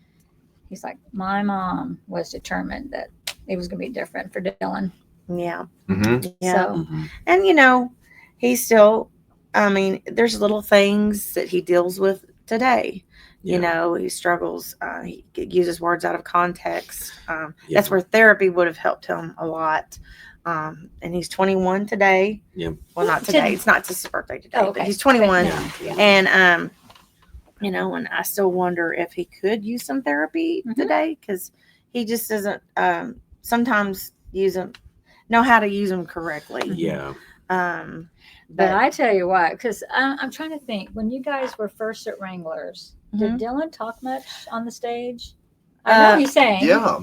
he's like, my mom was determined that it was going to be different for Dillon. Yeah. Mm-hmm. Yeah. So, and he's still, I mean, there's little things that he deals with today. He struggles. He uses words out of context. That's where therapy would have helped him a lot. And he's 21 today. Yeah. Well, not today. It's not his birthday today, okay. but he's 21. But yeah. And, and I still wonder if he could use some therapy today, because he just doesn't sometimes know how to use them correctly. Yeah. But I tell you what, because I'm trying to think, when you guys were first at Wranglers, did Dillon talk much on the stage? I know he sang. Yeah.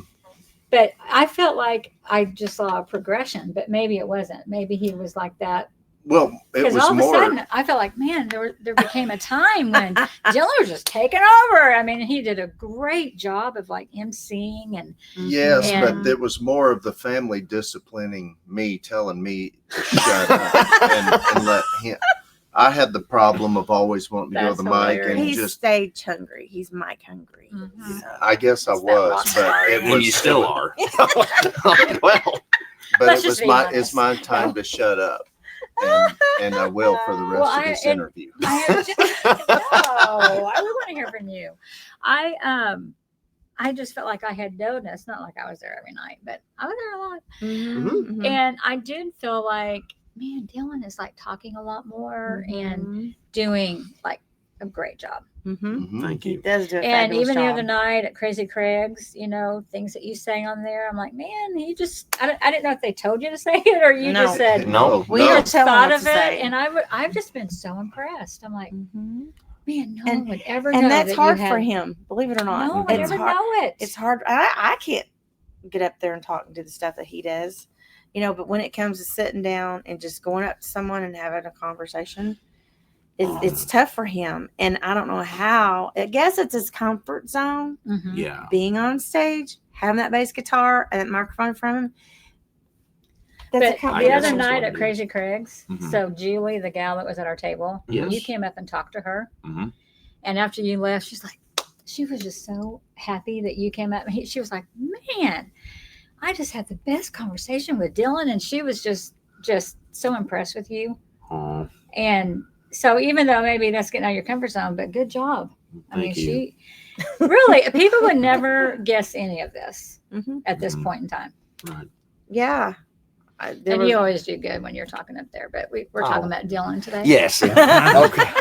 But I felt like I just saw a progression, but maybe it wasn't. Maybe he was like that. Well, it Because was all of more. a sudden, I felt like, man, there became a time when Dillon was just taking over. I mean, he did a great job of like emceeing and Yes, And- but it was more of the family disciplining me, telling me to shut up and let him. I had the problem of always wanting to go to That's the mic hilarious. and He's just. stage hungry. He's mic hungry. Mhm. So. I guess I It's that rock was, but star, it yeah. was. And you still are. Well, but Let's it was just be my. honest. It's my time to shut up, and I will for the rest Well, of this and- interview. I have no, I would want to hear from you. I just felt like I had noticed, not like I was there every night, but I was there a lot. Mhm. And I did feel like, man, Dillon is like talking a lot more and doing like a great job. Mhm. Thank He you. does do a And fabulous even the job. other night at Crazy Craig's, things that you sang on there, I'm like, man, I didn't know if they told you to say it or you No. just said, No. We no. were telling thought what of to it. say. And I've just been so impressed. I'm like, man, no And- one would ever know. And that's that hard you for had, him, believe it or not. No one would it's ever hard. know it. It's hard. I can't get up there and talk and do the stuff that he does, but when it comes to sitting down and just going up to someone and having a conversation, it's tough for him. And I don't know how. I guess it's his comfort zone, Mhm. Yeah. being on stage, having that bass guitar and that microphone in front of him. But That's a comfort the guess other zone. that's night what at it Crazy Craig's, Mhm. so Julie, the gal that was at our table, Yes. you came up and talked to her. Mhm. And after you left, she was just so happy that you came up. She was like, man, I just had the best conversation with Dillon. And she was just so impressed with you. Aw, And so even though maybe that's getting out of your comfort zone, but good job. I mean, thank you. she really, people would never guess any of this Mhm. at this Mhm. point in time. Right. Yeah. And you always do good when you're talking up there, but we're talking Oh. about Dillon today. Yes. Okay.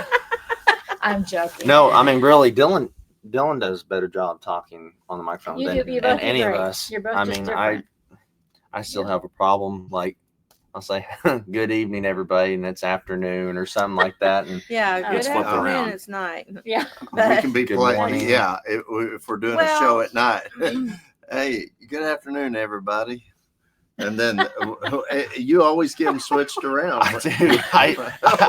I'm joking. No, I mean really, Dillon does a better job talking on the microphone You than, do- you both do any of great. us. You're both I just mean, different. I still have a problem. Like I'll say, "Good evening, everybody," and it's afternoon or something like that. And Yeah, Oh, good it's flip afternoon. around. It's night. Yeah. We can be Good playing. morning. Yeah, if we're doing a show at night. Hey, good afternoon, everybody. And then you always get them switched around. I do.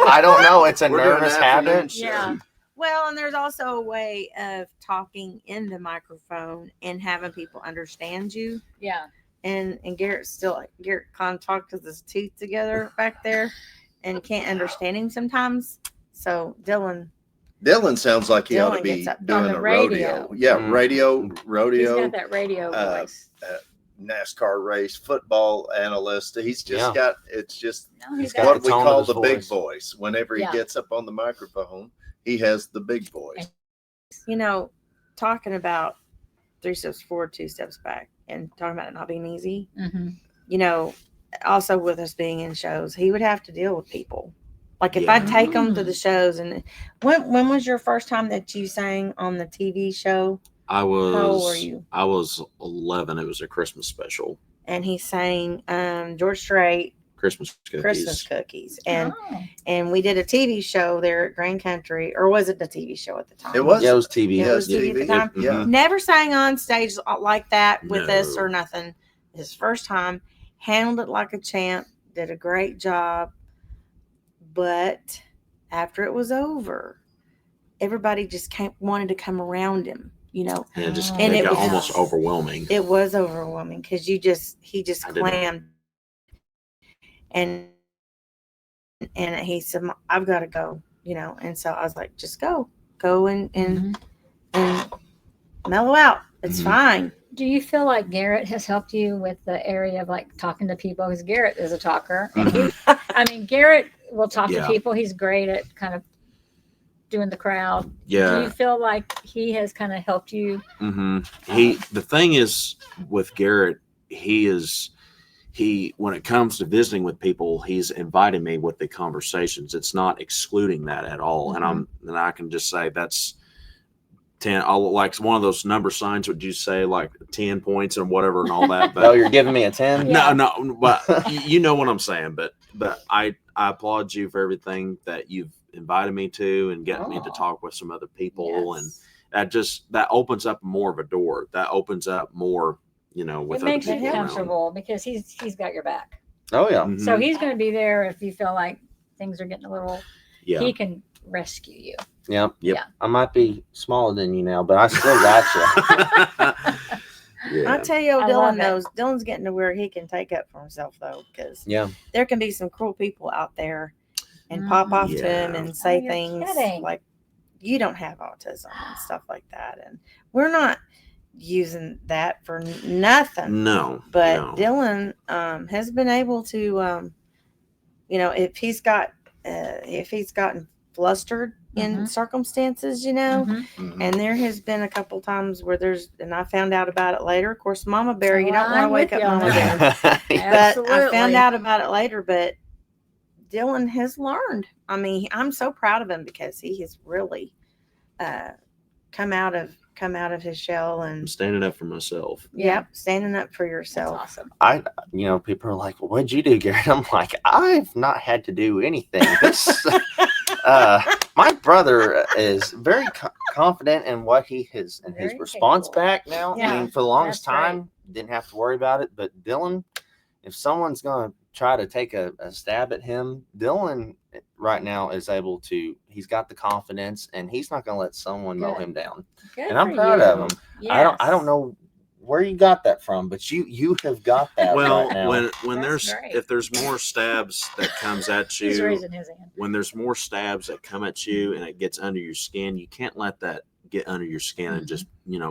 I don't know. It's a We're doing an nervous afternoon habit. show. Yeah. Well, and there's also a way of talking in the microphone and having people understand you. Yeah. And Garrett kind of talks with his teeth together back there and can't understand him sometimes. So Dillon sounds like he ought to Dillon be gets up doing on the a radio. rodeo. Yeah, Mm. He's rodeo, got that radio voice. NASCAR race, football analyst. He's just Yeah. got, it's just No, he's He's got got what the we tone call of the his big voice. voice. Whenever he Yeah. gets up on the microphone, he has the big voice. talking about 3 steps forward, 2 steps back, and talking about it not being easy. Mm-hmm. Also with us being in shows, he would have to deal with people. Like if I Yeah. take them to the shows, and when was your first time that you sang on the TV show? I was. How old were you? I was 11. It was a Christmas special. And he sang George Strait Christmas cookies. Christmas cookies, and Oh. and we did a TV show there at Grand Country, or was it the TV show at the time? It was. Yeah, it was TV. It was Yes, TV at the TV. time. Yeah. Never sang on stage like that with us No. or nothing. His first time, handled it like a champ, did a great job. But after it was over, everybody just wanted to come around him. you know. And it just And it it got was- almost overwhelming. It was overwhelming because he just I didn't- clammed, and he said, "I've got to go," you know. And so I was like, "Just go and mellow out. It's Mhm. fine." Do you feel like Garrett has helped you with the area of like talking to people? Because Garrett is a talker. And I mean, Garrett will talk to Yeah. people. He's great at kind of doing the crowd. Do Yeah. you feel like he has kind of helped you? The thing is with Garrett, he when it comes to visiting with people, he's inviting me with the conversations. It's not excluding that at all. And I can just say that's 10. I'll like one of those number signs. Would you say like 10 points and whatever and all that? But Oh, you're giving me a 10? Yeah. no, but you know what I'm saying. But I applaud you for everything that you've invited me to and getting me to talk with some other people, and that opens up more of a door. That opens up more, you know, with It other makes you people around. comfortable because he's got your back. Oh, yeah. Mhm. So he's going to be there if you feel like things are getting a little. Yeah. He can rescue you. Yep. Yep. Yeah. I might be smaller than you now, but I still got you. I'll tell you, I Dylan love it. knows. Dylan's getting to where he can take up for himself, though, because Yeah. there can be some cruel people out there and pop off to him Yeah. and say you're things kidding. like, "You don't have autism" and stuff like that. And we're not using that for nothing. No. But no. Dylan has been able to, you know, if he's gotten flustered in circumstances, you know, Mhm. and there has been a couple times where and I found out about it later. Of course, Mama Bear, you Oh, don't want to I'm wake with up you on Mama Bear. that. But I found Absolutely. out about it later. But Dylan has learned. I mean, I'm so proud of him because he has really come out of his shell I'm and standing up for myself. yep, standing up for That's yourself. awesome. People are like, what'd you do, Garrett? I'm like, I've not had to do anything. This, my brother is very confident in what he has and his Very response capable. back now. Yeah, I mean, for the longest that's right. time, didn't have to worry about it. But Dylan, if someone's going to try to take a stab at him, Dylan right now is able to, he's got the confidence and he's not going to let someone mow Good. him down. Good And I'm for proud you. of him. Yes. I don't know where you got that from, but you have got that Well, right now. when That's there's great. if there's more stabs that comes at He's you, raising his hand. when there's more stabs that come at you and it gets under your skin, you can't let that get under your skin and just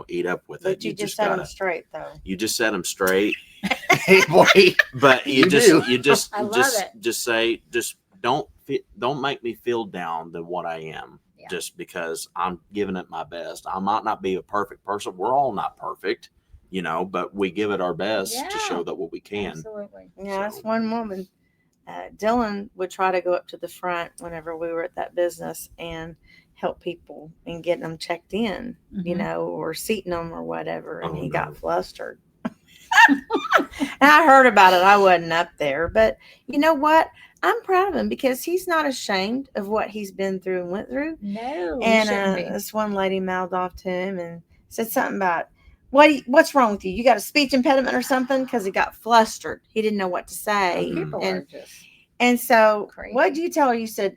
eat up with But it. you just set him straight, though. You just set them straight, Hey, boy. but you do. just I love it. just say don't make me feel down than what I am. Yeah. Just because I'm giving it my best. I might not be a perfect person. We're all not perfect, but we give it our best to Yeah. show that what we can. Absolutely. Yeah, that's one woman. Dylan would try to go up to the front whenever we were at that business and help people and getting them checked in, or seating them or whatever. And he got flustered. And I heard about it. I wasn't up there. But you know what? I'm proud of him because he's not ashamed of what he's been through and went through. No, you And shouldn't be. this one lady mouthed off to him and said something about, what's wrong with you? You got a speech impediment or something? Because he got flustered. He didn't know what to say. People are just And so crazy. what did you tell her? You said,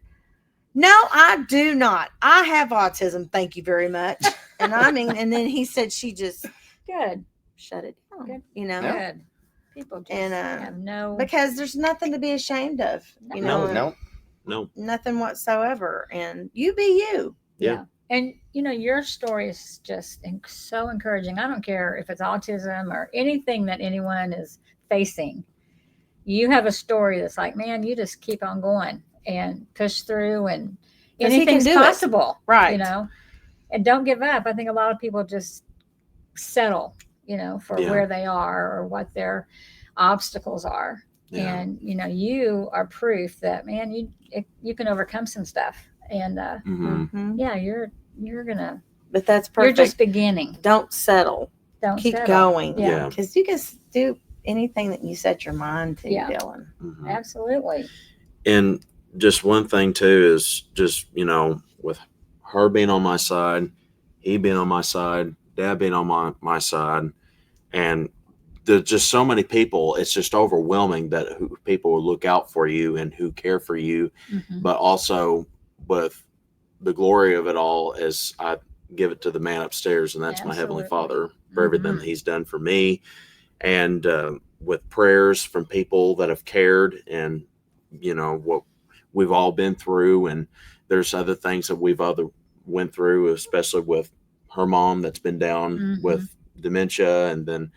"No, I do not. I have autism. Thank you very much." And and then he said she just good. shut it down, Good. Good. People just And, have no. because there's nothing to be ashamed of, No. nothing whatsoever. And you be you. Yeah. And your story is just so encouraging. I don't care if it's autism or anything that anyone is facing. You have a story that's like, man, you just keep on going and push through, and 'Cause he can anything's do it. possible, Right. And don't give up. I think a lot of people just settle, for Yeah. where they are or what their obstacles are. Yeah. And you are proof that, man, you can overcome some stuff. And Mhm. Mhm. yeah, you're gonna. But that's You're perfect. just beginning. Don't settle. Don't Keep settle. going. Yeah. Because you can do anything that you set your mind to, Yeah. Dylan. Mhm. Absolutely. And just one thing too is just with her being on my side, he being on my side, Dad being on my side, and there's just so many people. It's just overwhelming that who people will look out for you and who care for you, Mhm. but also with the glory of it all is give it to the man upstairs, and that's my Heavenly Absolutely. Father for everything that He's done for me. And with prayers from people that have cared, and what we've all been through, and there's other things that we've went through, especially with her mom that's been down with dementia, and then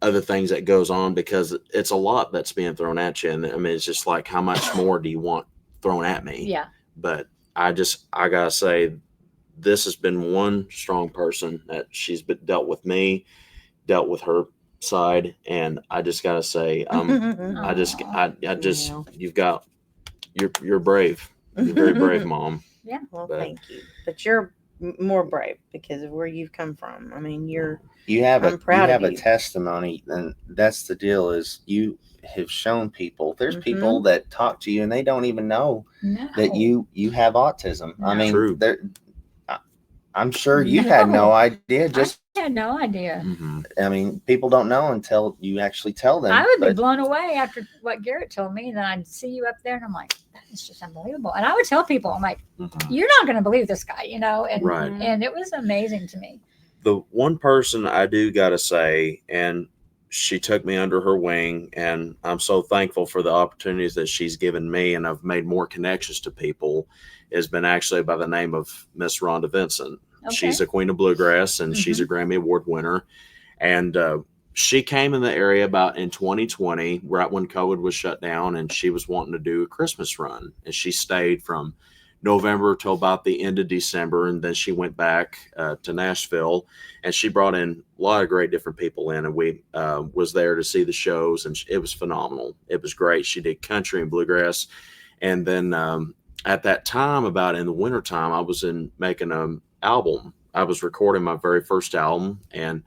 other things that goes on, because it's a lot that's being thrown at you. And I mean, it's just like, how much more do you want thrown at me? Yeah. But I gotta say, this has been one strong person that she's dealt with me, dealt with her side. And I just gotta say, you're brave. You're very brave, Mom. Yeah. Well, thank you. But you're more brave because of where you've come from. I mean, you have a testimony, and that's the deal, is you have shown people. There's people that talk to you and they don't even know that you have autism. No. I mean, True. I'm sure you had no idea. I had no idea. I mean, people don't know until you actually tell them. I would be blown away after what Garrett told me. Then I'd see you up there, and I'm like, that is just unbelievable. And I would tell people, I'm like, you're not going to believe this guy, and Right. And it was amazing to me. The one person I do gotta say, and she took me under her wing, and I'm so thankful for the opportunities that she's given me, and I've made more connections to people, has been actually by the name of Miss Rhonda Vincent. Okay. She's a Queen of Bluegrass, and she's a Grammy Award winner. And she came in the area about in 2020, right when COVID was shut down, and she was wanting to do a Christmas run. And she stayed from November till about the end of December, and then she went back to Nashville, and she brought in a lot of great different people in, and we was there to see the shows, and it was phenomenal. It was great. She did country and bluegrass, and then at that time, about in the wintertime, I was making an album. I was recording my very first album, and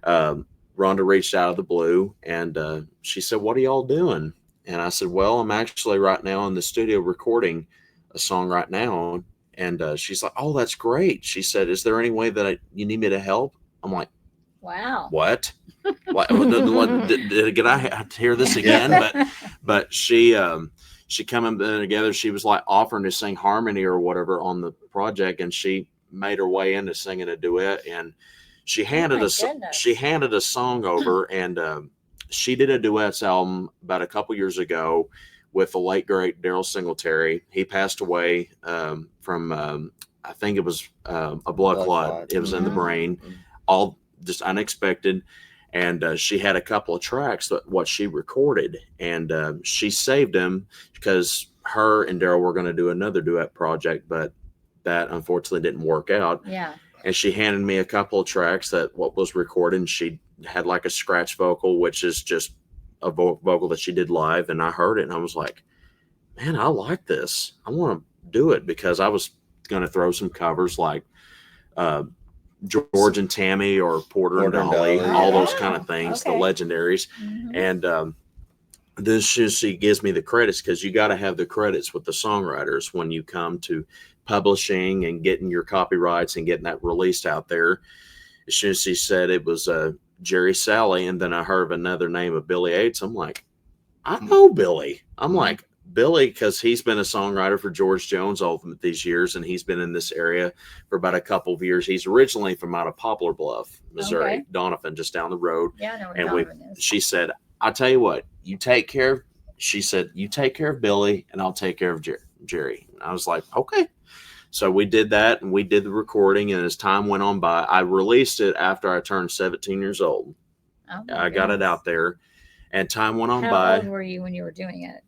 Rhonda reached out of the blue, and she said, "What are y'all doing?" And I said, "Well, I'm actually right now in the studio recording a song right now." And she's like, "Oh, that's great." She said, "Is there any way that you need me to help?" I'm like, Wow. "What? Did I have to hear this again?" But she coming together. She was like offering to sing harmony or whatever on the project, and she made her way into singing a duet, and she handed a song over, and she did a duets album about a couple years ago with the late great Daryl Singletary. He passed away from I think it was a blood clot. It was in the brain, all just unexpected. And she had a couple of tracks what she recorded, and she saved them because her and Daryl were going to do another duet project, but that unfortunately didn't work out. Yeah. And she handed me a couple of tracks that what was recorded, and she had like a scratch vocal, which is just a vocal that she did live. And I heard it, and I was like, man, I like this. I want to do it, because I was going to throw some covers like George and Tammy or Porter and Dolly, all those kind of things, the legendaries. And then she gives me the credits, because you got to have the credits with the songwriters when you come to publishing and getting your copyrights and getting that released out there. As soon as she said it was Jerry Sally, and then I heard of another name of Billy Yates, I'm like, I know Billy. I'm like, Billy, because he's been a songwriter for George Jones all these years, and he's been in this area for about a couple of years. He's originally from out of Poplar Bluff, Missouri, Donovan, just down the road. Yeah, I know where and Donovan is. She said, "I'll tell you what, you take care of Billy, and I'll take care of Jerry." And I was like, okay. So we did that, and we did the recording, and as time went on by, I released it after I turned 17 years old. I got it out there, and time went on by. How old were you when you were doing it?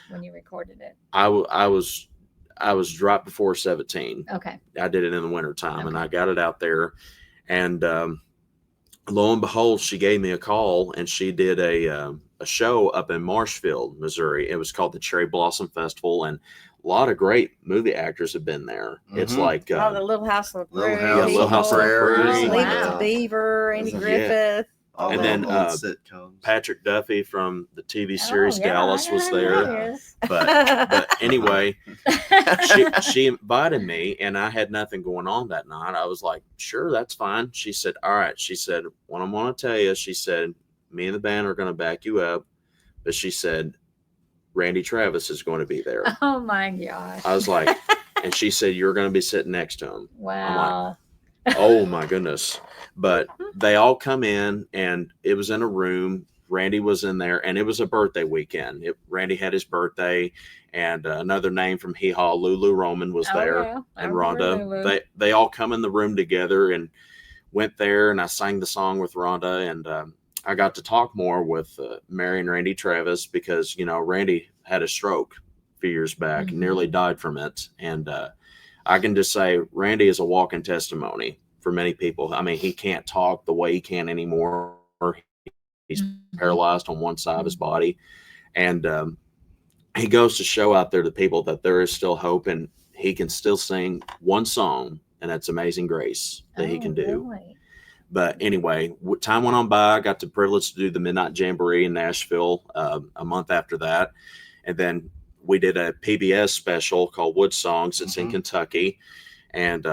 When you recorded it? I was dropped before 17. Okay. I did it in the wintertime, and I got it out there, and lo and behold, she gave me a call, and she did a show up in Marshfield, Missouri. It was called the Cherry Blossom Festival, and a lot of great movie actors have been there. It's like the Little House on the Prairie, Little House on the Prairie, Leave It to Beaver, Andy Griffith. And then Patrick Duffy from the TV series Dallas was there. But anyway, she invited me, and I had nothing going on that night. I was like, sure, that's fine. She said, all right. She said, what I'm going to tell you, she said, me and the band are going to back you up. But she said, Randy Travis is going to be there. Oh my gosh. I was like, and she said, you're going to be sitting next to him. Wow. Oh my goodness. But they all come in, and it was in a room. Randy was in there, and it was a birthday weekend. Randy had his birthday, and another name from Hee Haw, Lulu Roman, was there, Yeah. I and remember Rhonda. Lulu. They all come in the room together, and went there, and I sang the song with Rhonda, and I got to talk more with Mary and Randy Travis, because, Randy had a stroke a few years back, Mhm. nearly died from it. And I can just say Randy is a walking testimony for many people. I mean, he can't talk the way he can anymore. He's Mhm. paralyzed on one side of his body. And he goes to show out there to people that there is still hope, and he can still sing one song, and that's Amazing Grace, that he can do. Really? But anyway, time went on by. I got the privilege to do the Midnight Jamboree in Nashville a month after that. And then we did a PBS special called Wood Songs. It's in Kentucky. And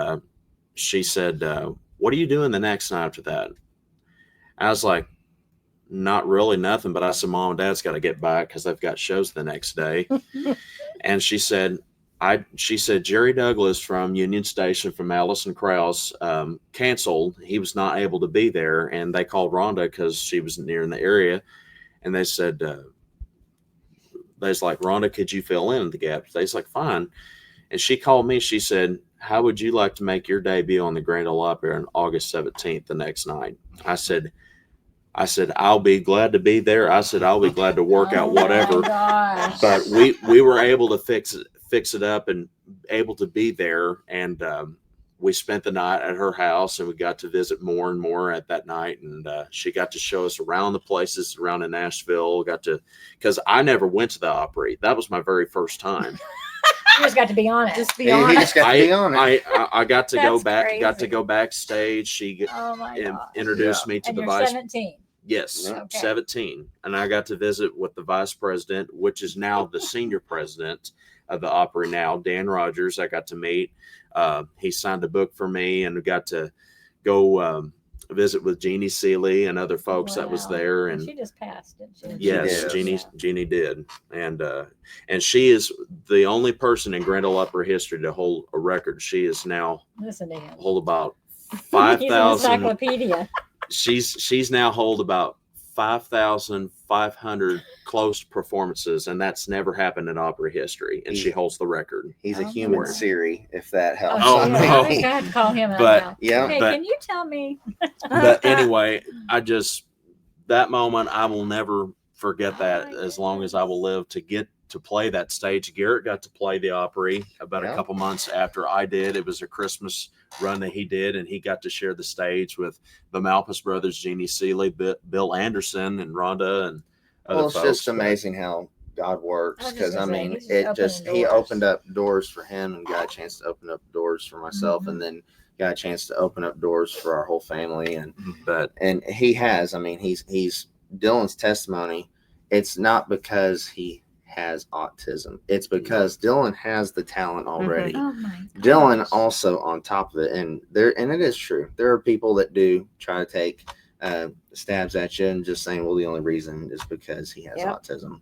she said, what are you doing the next night after that? I was like, not really nothing. But I said, Mom and Dad's got to get back because they've got shows the next day. And she said, Jerry Douglas from Union Station from Allison Krauss canceled. He was not able to be there. And they called Rhonda because she was near in the area. And they said, they was like, Rhonda, could you fill in the gaps? They was like, fine. And she called me. She said, how would you like to make your debut on the Grand Ole Opry on August 17th, the next night? I said, I'll be glad to be there. I said, I'll be glad to work out whatever. But we were able to fix it up and able to be there. And we spent the night at her house, and we got to visit more and more at that night. And she got to show us around the places around in Nashville. Because I never went to the Opry. That was my very first time. You just got to be on it. Just be honest. He just got to be on it. I got to go That's back. crazy. Got to go backstage. She introduced me to And the you're vice. 17. Yes, Yeah. Okay. 17. And I got to visit with the vice president, which is now the senior president of the Opry now, Dan Rogers. I got to meet. He signed a book for me, and we got to go visit with Jeannie Seeley and other folks that was Wow. there. And And she just passed, didn't she? yes, did. Jeannie did. And she is the only person in Grand Ole Opry history to hold a record. She is now Listen to him. hold about He's an 5,000. encyclopedia. She's now hold about 5,500 close performances, and that's never happened in Opry history. And she holds the record. He's a Oh, human wow. Siri, if that helps. Oh, yeah. no. I think I have to call him out But- now. Yeah. Hey, but- can you tell me? But anyway, that moment, I will never forget that as long as I will live, to get to play that stage. Garrett got to play the Opry about a couple months after I did. It was a Christmas run that he did, and he got to share the stage with the Malpas brothers, Jeannie Seeley, Bill Anderson, and Rhonda, and other It's folks. just amazing how God works, I was because just I gonna say, mean, he's he doors. opened up doors for him, and got a chance to open up doors for myself, Mhm. and then got a chance to open up doors for our whole family. But And he has, I mean, he's Dylan's testimony. It's not because he has autism. It's because Dylan has the talent already. Oh my gosh. Dylan also on top of it, and it is true. There are people that do try to take stabs at you and just saying, well, the only reason is because he has autism.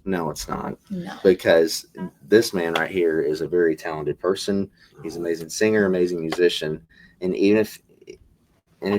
No, it's not. No. Because this man right here is a very talented person. He's an amazing singer, amazing musician, and if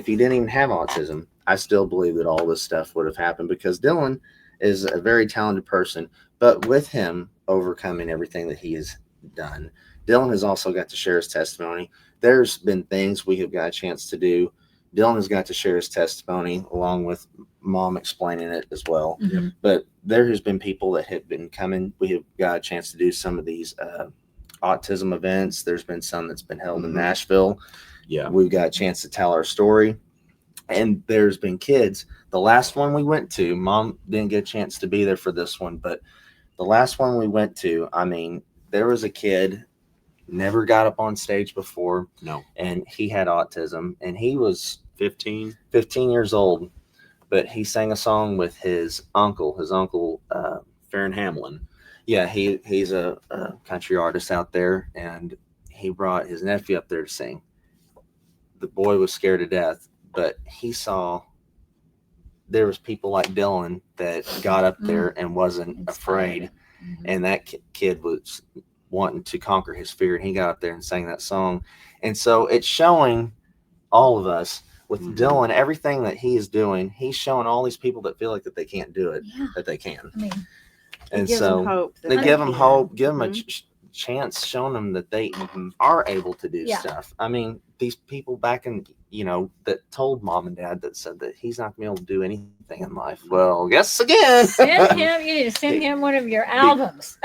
he didn't even have autism, I still believe that all this stuff would have happened, because Dylan is a very talented person. But with him overcoming everything that he has done, Dylan has also got to share his testimony. There's been things we have got a chance to do. Dylan has got to share his testimony along with Mom explaining it as well. Mhm. But there has been people that have been coming. We have got a chance to do some of these autism events. There's been some that's been held in Nashville. yeah, We've got a chance to tell our story. And there's been kids. The last one we went to, Mom didn't get a chance to be there for this one, but the last one we went to, I mean, there was a kid, never got up on stage before. No. And he had autism, and he was 15. 15 years old, but he sang a song with his uncle, Farron Hamlin. yeah, he's a country artist out there, and he brought his nephew up there to sing. The boy was scared to death, but he saw there was people like Dylan that got up there and wasn't afraid, Mhm. and that kid was wanting to conquer his fear, and he got up there and sang that song. And so it's showing all of us with Mhm. Dillon, everything that he is doing, he's showing all these people that feel like that they can't do it, Yeah. that they can. I mean, It And gives them so hope that they give them can. hope, give them a Mhm. chance, showing them that they are able to do Yeah. stuff. I mean, these people back in, that told mom and dad that said that he's not going to be able to do anything in life. Well, guess again. send him. You need to send him one of your albums.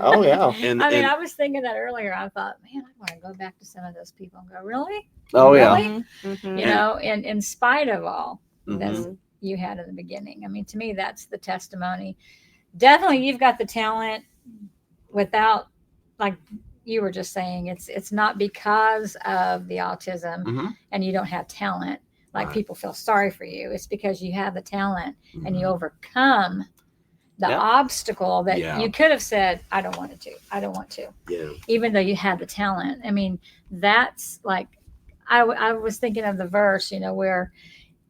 Oh, yeah. And, I mean, and I was thinking that earlier. I thought, man, I want to go back to some of those people and go, really? Oh, yeah. Really? Mhm. You know, and in spite of all that Mhm. you had in the beginning. I mean, to me, that's the testimony. Definitely, you've got the talent without, like you were just saying, it's not because of the autism Mhm. and you don't have talent. Like Right. people feel sorry for you. It's because you have the talent and you Mhm. overcome the Yep. obstacle that Yeah. you could have said, I don't want to. I don't want to. Yeah. Even though you had the talent. I mean, that's like, I was thinking of the verse, where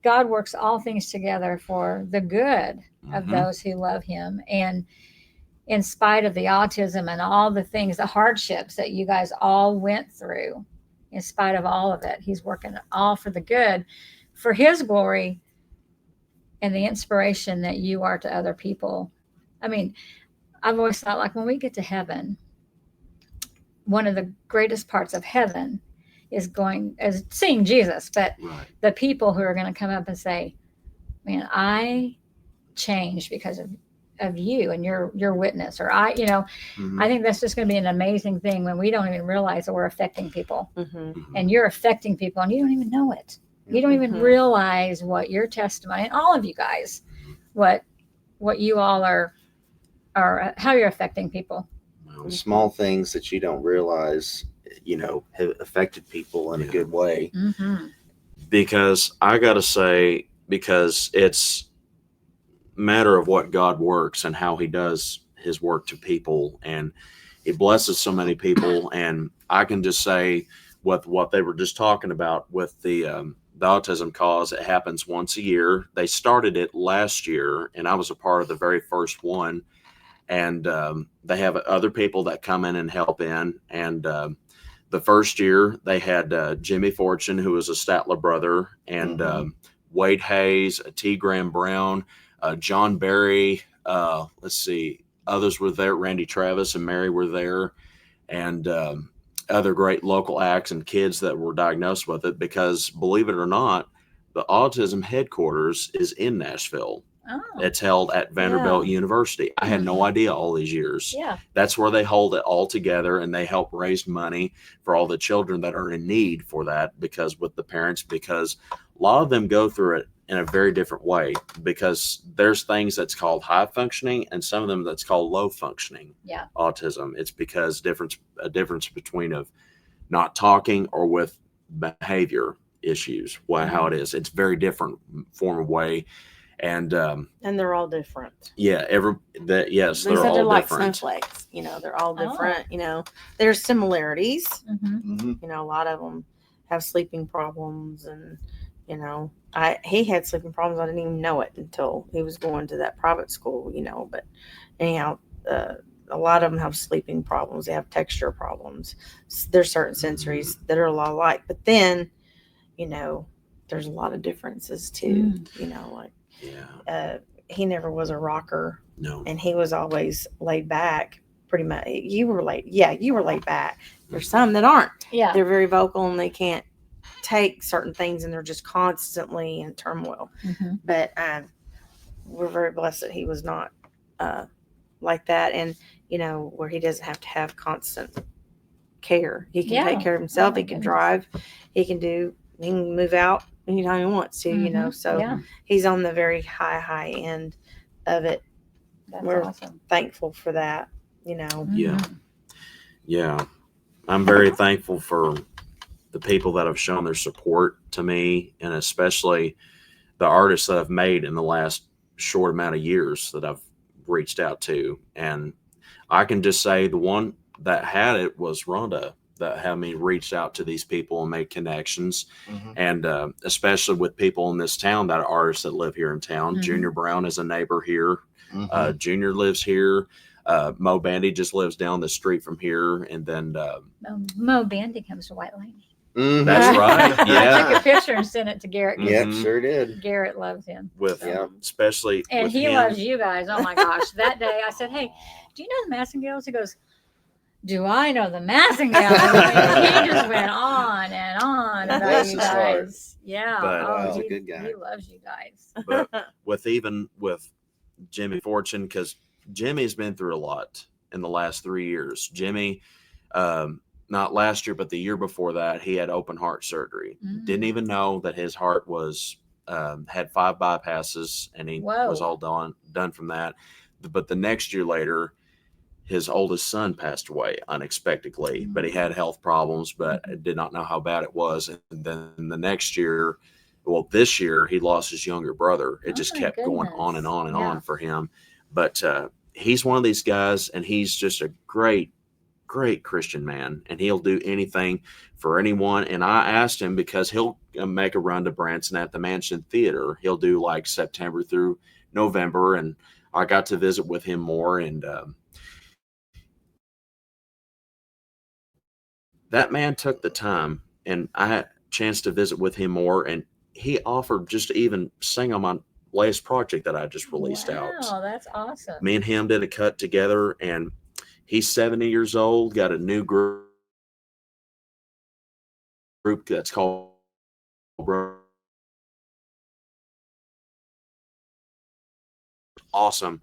God works all things together for the good of Mhm. those who love him. And in spite of the autism and all the things, the hardships that you guys all went through, in spite of all of it, he's working all for the good, for his glory and the inspiration that you are to other people. I mean, I've always thought, like, when we get to heaven, one of the greatest parts of heaven is seeing Jesus, but Right. the people who are going to come up and say, man, I changed because of you and your witness, or Mhm. I think that's just going to be an amazing thing when we don't even realize that we're affecting people, Mhm. Mhm. and you're affecting people and you don't even know it. You don't even Mhm. realize what your testimony, and all of you guys, what you all are how you're affecting people. Well, Small things that you don't realize, have affected people in a Yeah. good way. Mm-hmm. because I got to say, because it's a matter of what God works and how he does his work to people, and it blesses so many people. And I can just say with what they were just talking about with the autism cause, it happens once a year. They started it last year, and I was a part of the very first one. And they have other people that come in and help in. And the first year they had Jimmy Fortune, who was a Statler brother, and Wade Hayes, T. Graham Brown, John Barry. Let's see, others were there. Randy Travis and Mary were there, and other great local acts and kids that were diagnosed with it. Because believe it or not, the autism headquarters is in Nashville. Oh, It's held at Vanderbilt University. I had no idea all these years. yeah. That's where they hold it all together, and they help raise money for all the children that are in need for that, because with the parents, because a lot of them go through it in a very different way, because there's things that's called high functioning and some of them that's called low functioning autism. It's because a difference between of not talking or with behavior issues, how it is. It's very different form of way. And they're all different. yeah, yes, They they're said all they're like different. snowflakes. They're all different. There's similarities. Mm-hmm. A lot of them have sleeping problems, and he had sleeping problems. I didn't even know it until he was going to that private school. But anyhow, a lot of them have sleeping problems. They have texture problems. There's certain sensories that are a lot alike, but then there's a lot of differences too. He never was a rocker. No. And he was always laid back. Pretty much, you were laid back. There's some that aren't. Yeah. They're very vocal and they can't take certain things, and they're just constantly in turmoil. Mm-hmm. But we're very blessed that he was not like that, and where he doesn't have to have constant care. He can take care of himself. He can drive. He can move out anytime he wants to. So he's on the very high end of it. That's We're awesome. thankful for that. Yeah. I'm very thankful for the people that have shown their support to me, and especially the artists that I've made in the last short amount of years that I've reached out to. And I can just say the one that had it was Rhonda, that had me reach out to these people and make connections. And especially with people in this town that are artists that live here in town. Junior Brown is a neighbor here. Junior lives here. Mo Bandy just lives down the street from here. And then Mo Bandy comes to White Lane. Mhm. That's right. I Yeah. took a picture and sent it to Garrett. Yep, Mhm. sure did. Garrett loves him. With Yeah. especially And with he him. loves you guys. Oh my gosh. That day I said, hey, do you know the Massengales? He goes, do I know the Massengales? I mean, he just went on and on about Bless you his heart. guys. Yeah. But, oh, he's a he, good guy. he loves you guys. But with Jimmy Fortune, because Jimmy's been through a lot in the last 3 years. Jimmy, not last year, but the year before that, he had open heart surgery. Mm. Didn't even know that his heart was had 5 bypasses, and he was Whoa. all done from that. But the next year later, his oldest son passed away unexpectedly, but he had health problems, but did not know how bad it was. And then the next year, well, this year, he lost his younger brother. It Oh just my kept going on and goodness. on and Yeah. on for him. But he's one of these guys, and he's just a great Christian man, and he'll do anything for anyone. And I asked him, because he'll make a run to Branson at the Mansion Theater. He'll do like September through November, and I got to visit with him more, and that man took the time, and I had a chance to visit with him more, and he offered just to even sing on my latest project that I just released out. Wow, that's awesome. Me and him did a cut together, and he's 70 years old, got a new group that's called Awesome,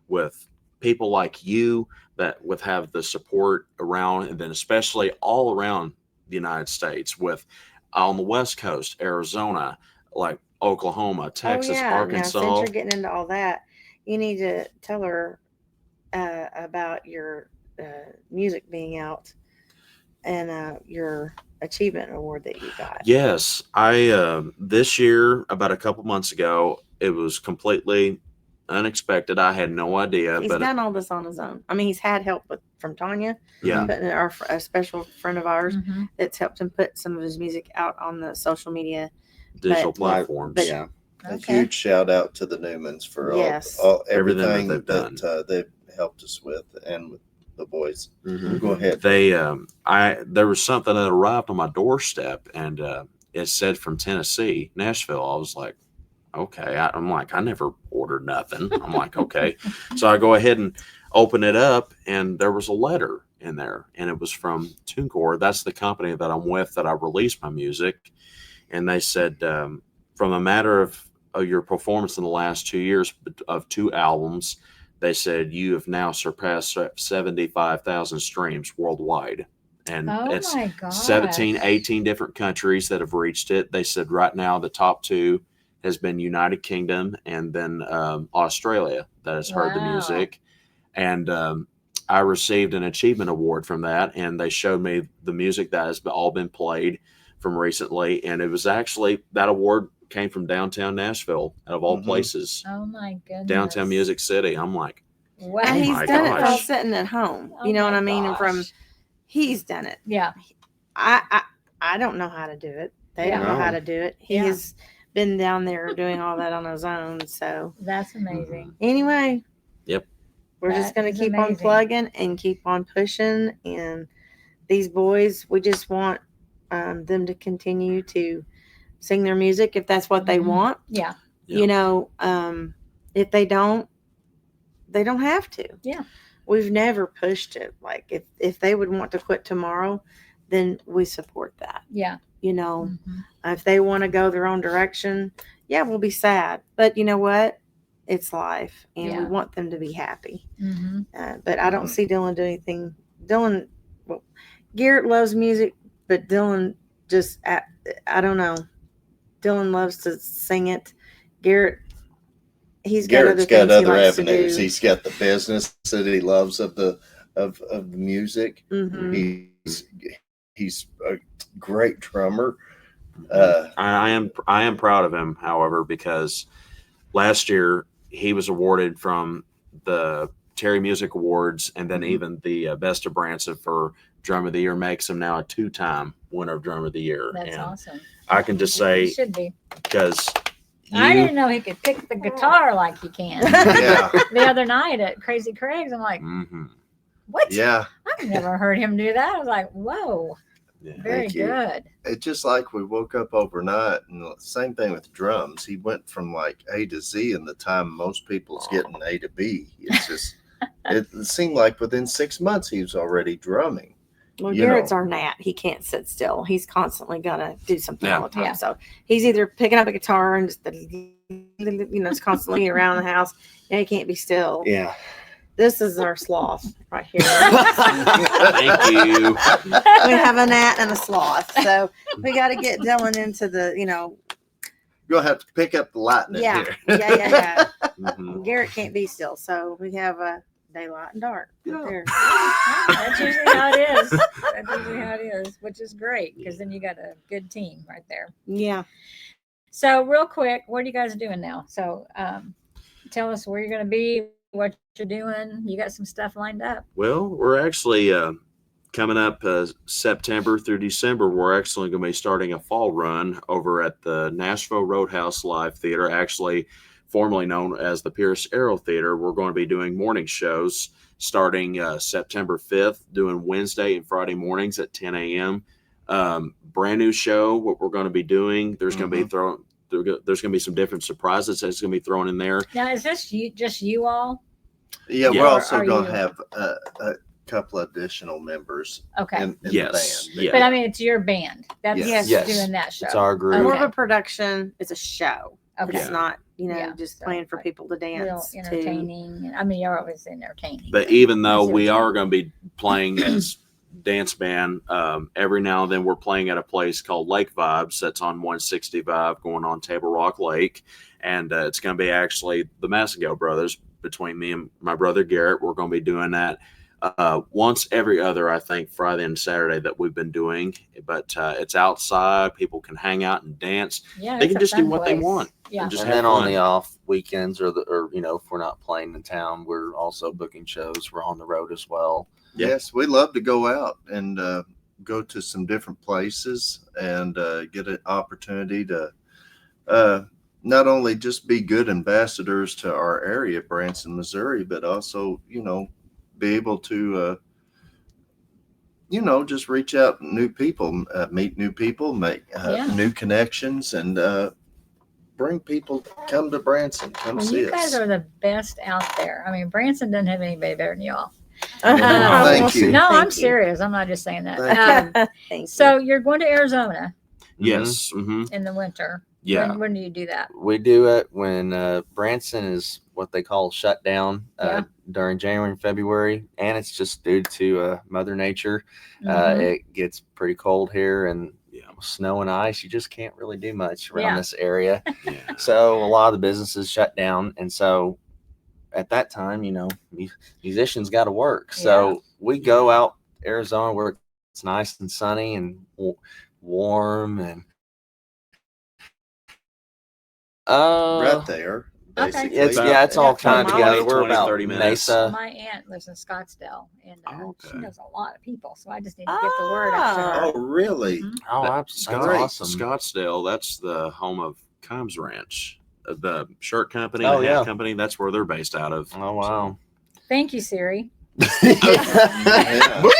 with people like you that would have the support around, and then especially all around the United States, with on the West Coast, Arizona, like Oklahoma, Texas, Now, Arkansas. since you're getting into all that, you need to tell her about your music being out and your achievement award that you got. Yes, I this year, about a couple months ago, it was completely unexpected. I had no idea, He's but done all this on his own. I mean, he's had help from Tanya, yeah, but a special friend of ours Mhm. that's helped him put some of his music out on the social media. digital but- platforms. but- Yeah. A Okay. huge shout out to the Newmans for Yes. Everything that everything they've done. that they've helped us with, and with the boys. Mhm. Go ahead. They there was something that arrived on my doorstep, and it said from Tennessee, Nashville. I was like, okay. I'm like, I never ordered nothing. I'm like, okay. So I go ahead and open it up, and there was a letter in there, and it was from TuneCore. That's the company that I'm with, that I released my music. And they said, from a matter of your performance in the last 2 years of 2 albums, they said you have now surpassed 75,000 streams worldwide. And Oh it's my gosh. 17, 18 different countries that have reached it. They said right now the top 2 has been United Kingdom, and then Australia that has heard the Wow. music. And I received an achievement award from that, and they showed me the music that has all been played from recently. And it was actually, that award came from downtown Nashville, out of all Mhm. places. Oh my goodness. Downtown Music City. I'm like, Wow. And Oh he's my done it from gosh. sitting at home. Oh You know my what I mean? And from gosh. he's done it. Yeah. I don't know how to do it. They Yeah. don't know how No. to do it. He Yeah. has been down there doing all that on his own. So That's amazing. anyway, Yep. we're just That going is to keep on amazing. plugging and keep on pushing. And these boys, we just want them to continue to sing their music if that's what they Mhm. want. Yeah. Yeah. You know, if they don't have to. Yeah. We've never pushed it. Like if they would want to quit tomorrow, then we support that. Yeah. You know, Mhm. if they want to go their own direction, yeah, we'll be sad. But you know what? It's life, and we Yeah. want them to be happy. Mhm. But I don't Mhm. see Dylan do anything. Well, Garrett loves music, but Dylan just, I don't know. Dylan loves to sing it. Garrett's Garrett's got got other likes to avenues. do. He's got the business that he loves of the music. Mhm. He's a great drummer. I am proud of him, however, because last year he was awarded from the Terry Music Awards, and then Mhm. even the Best of Branson for Drum of the Year makes him now a 2-time winner of Drum of the Year. That's and awesome. I can just He say, should be. because I you, didn't know he could pick the guitar like he can. Yeah, The other night at Crazy Craig's, I'm like, Mhm. what? yeah. I've never heard him do that. I was like, whoa. Yeah. Very Thank you. good. It's just like we woke up overnight, and the same thing with drums. He went from like A to Z in the time most people's getting A to B. It's just, it seemed like within 6 months he was already drumming. Well, You Garrett's know. our gnat. He can't sit still. He's constantly gonna do something Yeah. all the time. Yeah. So he's either picking up a guitar and just, just constantly around the house. And he can't be still. Yeah. This is our sloth right here. Thank you. We have a gnat and a sloth. So we got to get Dylan into the, You'll have to pick up the lightning yeah, here. yeah. Mhm. Garrett can't be still. So we have a daylight and dark right there. That's usually how it is. That's usually how it is, which is great because then you got a good team right there. Yeah. So real quick, what are you guys doing now? So tell us where you're going to be, what you're doing. You got some stuff lined up. Well, we're actually coming up September through December. We're actually going to be starting a fall run over at the Nashville Roadhouse Live Theater, actually formerly known as the Pierce Arrow Theater. We're going to be doing morning shows starting September 5th, doing Wednesday and Friday mornings at 10 a.m. Brand new show. What we're going to be doing, there's going to be there's going to be some different surprises that's going to be thrown in there. Now, is this just you all? Yeah, Yeah. we're Or also are going you- to have a couple additional members Okay. in Yes, the band. yeah. But I mean, it's your band that's Yes. Yes. doing that show. It's our group. More Okay. of a production. It's a show. Okay. It's not, Yeah. just So, playing for like, people to Real dance to. entertaining. I mean, you're always entertaining. But even though I see what we you are mean. going to be playing as dance band, every now and then we're playing at a place called Lake Vibes that's on 165 going on Table Rock Lake. And it's going to be actually the Massengale brothers between me and my brother Garrett. We're going to be doing that once every other, I think, Friday and Saturday that we've been doing. But it's outside. People can hang out and dance. Yeah, They it's can a just do fun what they place. want. Yeah. Just And have then on fun. the off weekends or if we're not playing in town, we're also booking shows. We're on the road as well. Yep. Yes, we love to go out and go to some different places and get an opportunity to not only just be good ambassadors to our area, Branson, Missouri, but also, be able to, just reach out to new people, meet new people, make Yeah. new connections, and bring people, come to Branson, come Well, see you guys us. are the best out there. I mean, Branson doesn't have anybody better than y'all. Thank you. No, Thank I'm you. serious. I'm not just saying that. Thank Um, Thank you. so you're going to Arizona Yes. hmm in the winter. Yeah. When do you do that? We do it when Branson is what they call shut down Yeah. during January and February, and it's just due to Mother Nature. Mhm. It gets pretty cold here, and Yeah. snow and ice. You just can't really do much around Yeah. this area. Yeah. So a lot of the businesses shut down, and so at that time, musicians got to work. So we go out Arizona where it's nice and sunny and warm and Right there, Okay. basically. it's all kind of 20, together. We're 20, about 30 minutes. Mesa. My aunt lives in Scottsdale, and she Okay. knows a lot of people. So I just need to get the word out to her. Oh, really? Mhm. Oh, that's awesome. Scottsdale, that's the home of Combs Ranch, the shirt company, Oh, the hat yeah. company. That's where they're based out of. Oh, wow. Thank you, Siri. Yeah.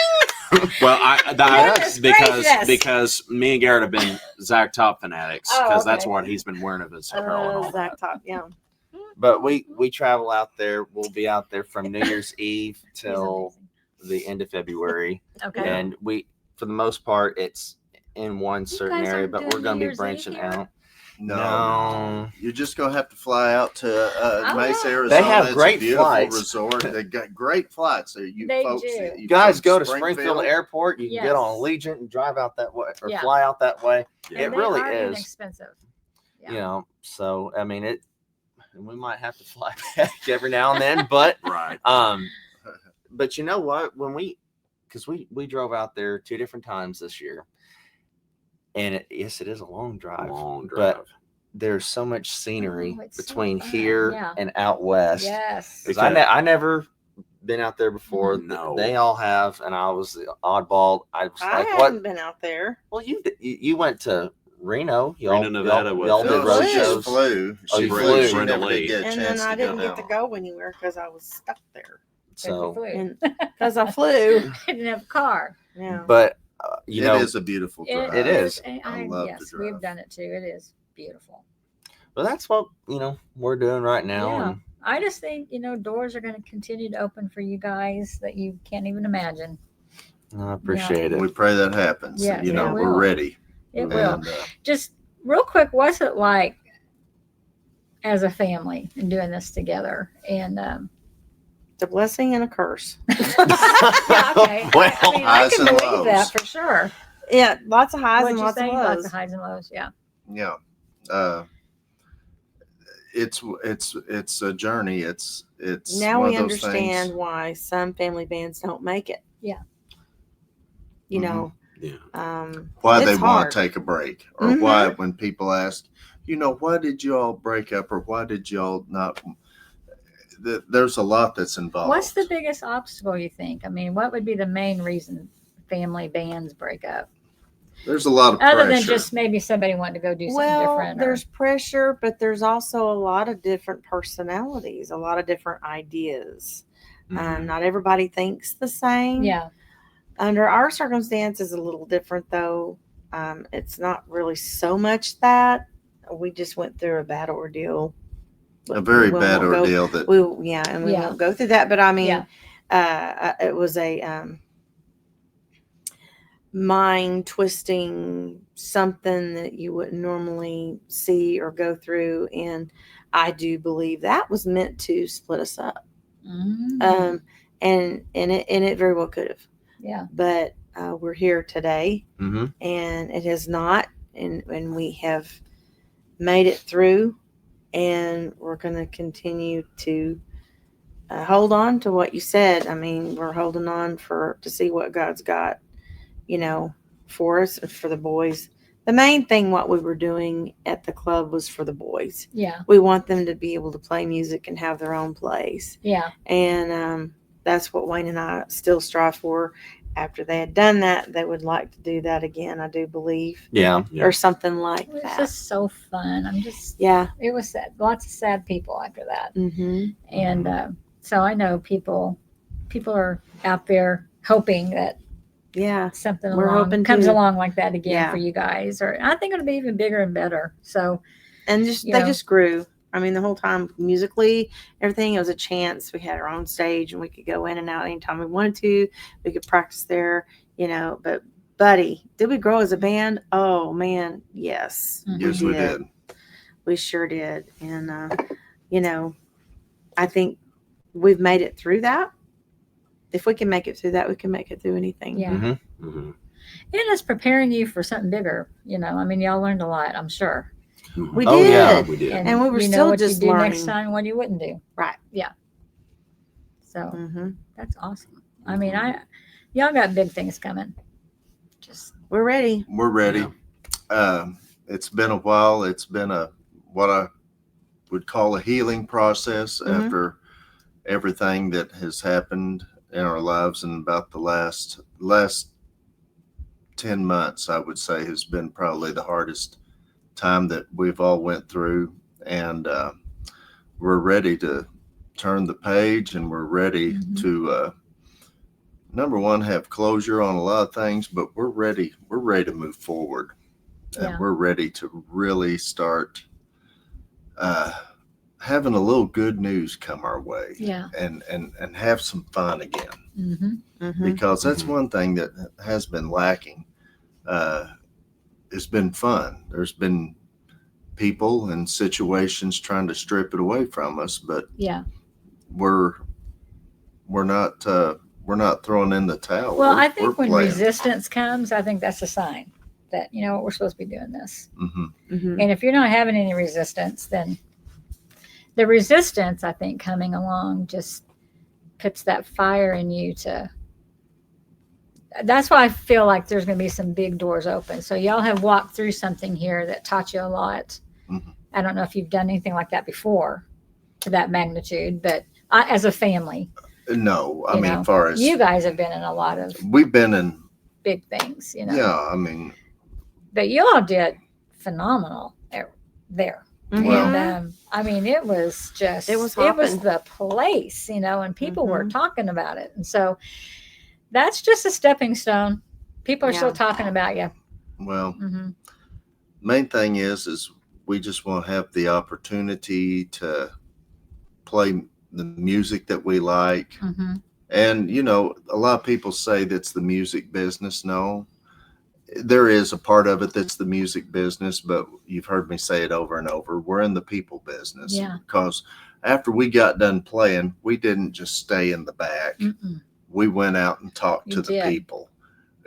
Well, Goodness gracious. because me and Garrett have been Zach Top fanatics Oh, because that's okay. what he's been wearing of his apparel and all. Zach Top, yeah. But we travel out there. We'll be out there from New Year's Eve He's till amazing. the end of February. Okay. And we, for the most part, it's in one certain guys area, aren't but doing we're going New to be Year's Eve branching here? out. No, you're just gonna have to fly out to Mesa, yeah. Arizona. They have It's great a beautiful flights. resort. They got great flights. So you They folks, do. You guys from go to Springfield Airport. You can Yes. get on Allegiant and drive out that way, or Yeah. fly out that way. Yeah. It And they really are is. inexpensive. Yeah. You know, so I mean it. We might have to fly back every now and then, but Right. but you know what? Because we drove out there 2 different times this year, and yes, it is a long drive. Long but drive. there's so much scenery Oh, it's so between fun. here Yeah. and out west. Yes. Because I never been out there before. No. They all have, and I was the oddball. I was I like, haven't what? been out there. Well, you went to Reno. Reno, Nevada with Y'all did Phil road Lee. shows. Flew. Oh, She you flew. flew. She Brenda never Lee. did get a And chance then I to didn't go get to down. go anywhere because I was stuck there. So, So, And because I flew. didn't have a car. Yeah. but you it know, is a beautiful drive. It is. I love to yes, drive. we've done it too. It is beautiful. but that's what, we're doing right now. Yeah. And I just think, doors are going to continue to open for you guys that you can't even imagine. I appreciate We it. pray that happens. Yes, it We're will. ready. It will. And, Just real quick, what's it like as a family and doing this together? And The blessing and a curse. yeah, okay. Well, I highs can and believe lows. that for sure. Yeah, lots of highs What'd and you lots say? of Lots lows. of highs and lows. Yeah. It's a journey. It's Now one we of those understand things. why some family bands don't make it. Yeah. You Mhm. know, Yeah. Why it's they want hard. to take a break, or Mhm. why when people ask, why did you all break up, or why did you all not? There's a lot that's involved. What's the biggest obstacle you think? I mean, what would be the main reason family bands break up? There's a lot of Other pressure. than just maybe somebody wanting to go do something Well, different. there's pressure, but there's also a lot of different personalities, a lot of different ideas. Mhm. Not everybody thinks the same. Yeah. Under our circumstances, a little different though. It's not really so much that we just went through a bad ordeal. a very We bad won't go- ordeal that We won't go through that. But I mean, it was a mind twisting something that you wouldn't normally see or go through, and I do believe that was meant to split us up. Mm. And it very well could have. Yeah. But we're here today, Mm-hmm. and it has not, and we have made it through, and we're going to continue to hold on to what you said. I mean, we're holding on to see what God's got, for us and for the boys. The main thing what we were doing at the club was for the boys. Yeah. We want them to be able to play music and have their own place. Yeah. And that's what Wayne and I still strive for. After they had done that, they would like to do that again, I do believe. Yeah. Or something like It was that. just so fun. Yeah. It was sad. Lots of sad people after that. Mm-hmm. And so I know people are out there hoping that Yeah. something We're hoping comes too. along like that again Yeah. for you guys. Or I think it'll be even bigger and better. So And You they know. just grew. I mean, the whole time musically, everything, it was a chance. We had our own stage and we could go in and out anytime we wanted to. We could practice there, But, buddy, did we grow as a band? Oh, man, yes. Mhm. yes, we did. We sure did. And, I think we've made it through that. If we can make it through that, we can make it through anything. yeah. Mm-hmm. Mhm. And it's preparing you for something bigger. I mean, y'all learned a lot, I'm sure. We Oh, did. yeah. We did. And we were you know still what just you do learning. next time and what you wouldn't do. Right. Yeah. So Mm-hmm. that's awesome. I mean, y'all got big things coming. Just We're ready. we're ready. It's been a while. It's been what I would call a healing process Mhm. after everything that has happened in our lives, and about the last 10 months, I would say, has been probably the hardest time that we've all went through. And we're ready to turn the page, and we're ready Mhm. to number one, have closure on a lot of things, but we're ready to move forward, and Yeah. we're ready to really start having a little good news come our way, yeah. and have some fun again, Mm-hmm. Mm-hmm. because that's one thing that has been lacking. It's been fun. There's been people and situations trying to strip it away from us, but Yeah. we're not throwing in the towel. Well, We're- I think we're when playing. resistance comes, I think that's a sign that, we're supposed to be doing this. Mhm. Mm-hmm. And if you're not having any resistance, then the resistance, I think, coming along just puts that fire in you that's why I feel like there's going to be some big doors open. So y'all have walked through something here that taught you a lot. Mhm. I don't know if you've done anything like that before to that magnitude, but as a family, No, I You mean, know, as far as you guys have been in a lot of we've been in, big things, yeah, I mean, but you all did phenomenal there. Mm-hmm. And I mean, it was just, It was the place, and people were Mhm. talking about it. And so that's just a stepping stone. People are still Yeah. talking about you. Well, Mm-hmm. main thing is we just want to have the opportunity to play the music that we like. Mm-hmm. And, you know, a lot of people say that's the music business. No, there is a part of it that's the music business, but you've heard me say it over and over. We're in the people business. Yeah. Because after we got done playing, we didn't just stay in the back. Mm-mm. We went out and talked You to the did. people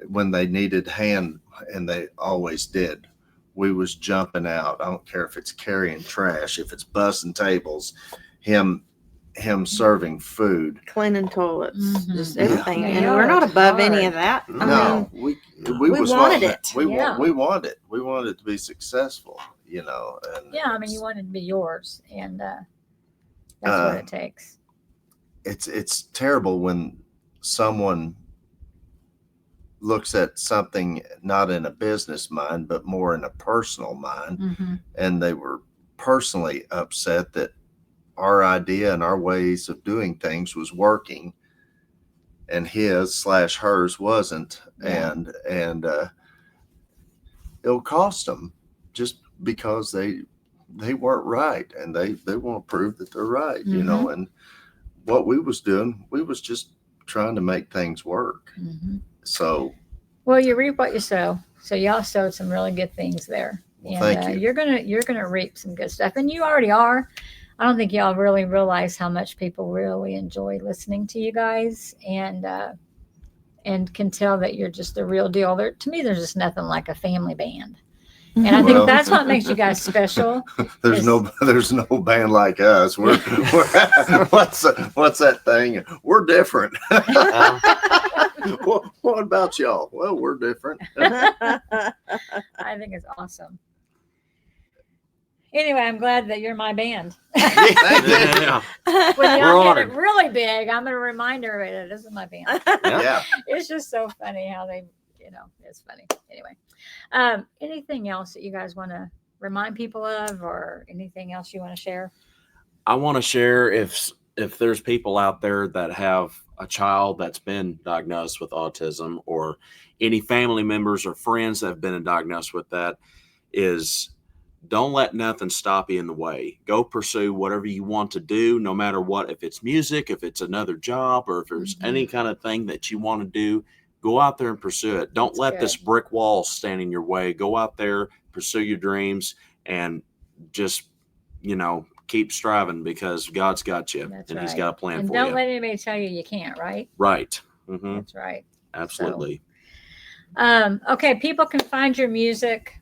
when they needed hand, and they always did. We was jumping out. I don't care if it's carrying trash, if it's bussing tables, him serving food. Cleaning toilets, Mhm. just Yeah. everything. Yeah, And y'all we're not worked above hard. any of that. I No, mean, we we was wanted wanting it. We Yeah. we wanted it. We wanted it to be successful, you know. And Yeah, I mean, you want it to be yours, and that's what it takes. it's terrible when someone looks at something not in a business mind, but more in a personal mind, Mm-hmm. and they were personally upset that our idea and our ways of doing things was working, and his/hers wasn't. Yeah. And it'll cost them just because they weren't right, and they want to prove that they're right, you know. And what we was doing, we was just trying to make things work. Mm-hmm. So, Well, you reap what you sow. So y'all sowed some really good things there, well, and thank you. you're gonna reap some good stuff, and you already are. I don't think y'all really realize how much people really enjoy listening to you guys, and can tell that you're just the real deal. There, to me, there's just nothing like a family band, and I think Well- that's what makes you guys special. there's no band like us. We're what's that thing? We're different. What about y'all? Well, we're different. I think it's awesome. Anyway, I'm glad that you're my band. Thank you. Yeah. When We're y'all get honored. it really big, I'm going to remind everybody that this is my band. Yeah. It's just so funny how they, it's funny. Anyway, anything else that you guys want to remind people of, or anything else you want to share? I want to share if there's people out there that have a child that's been diagnosed with autism, or any family members or friends that have been diagnosed with that, is don't let nothing stop you in the way. Go pursue whatever you want to do, no matter what. If it's music, if it's another job, or if there's any kind of thing that you want to do, go out there and pursue it. Don't let this brick wall stand in your way. Go out there, pursue your dreams, and just, keep striving, because God's got you. That's and right. He's got a plan And for don't you. let anybody tell you you can't, right? Right. Mm-hmm. That's right. Absolutely. Okay, people can find your music.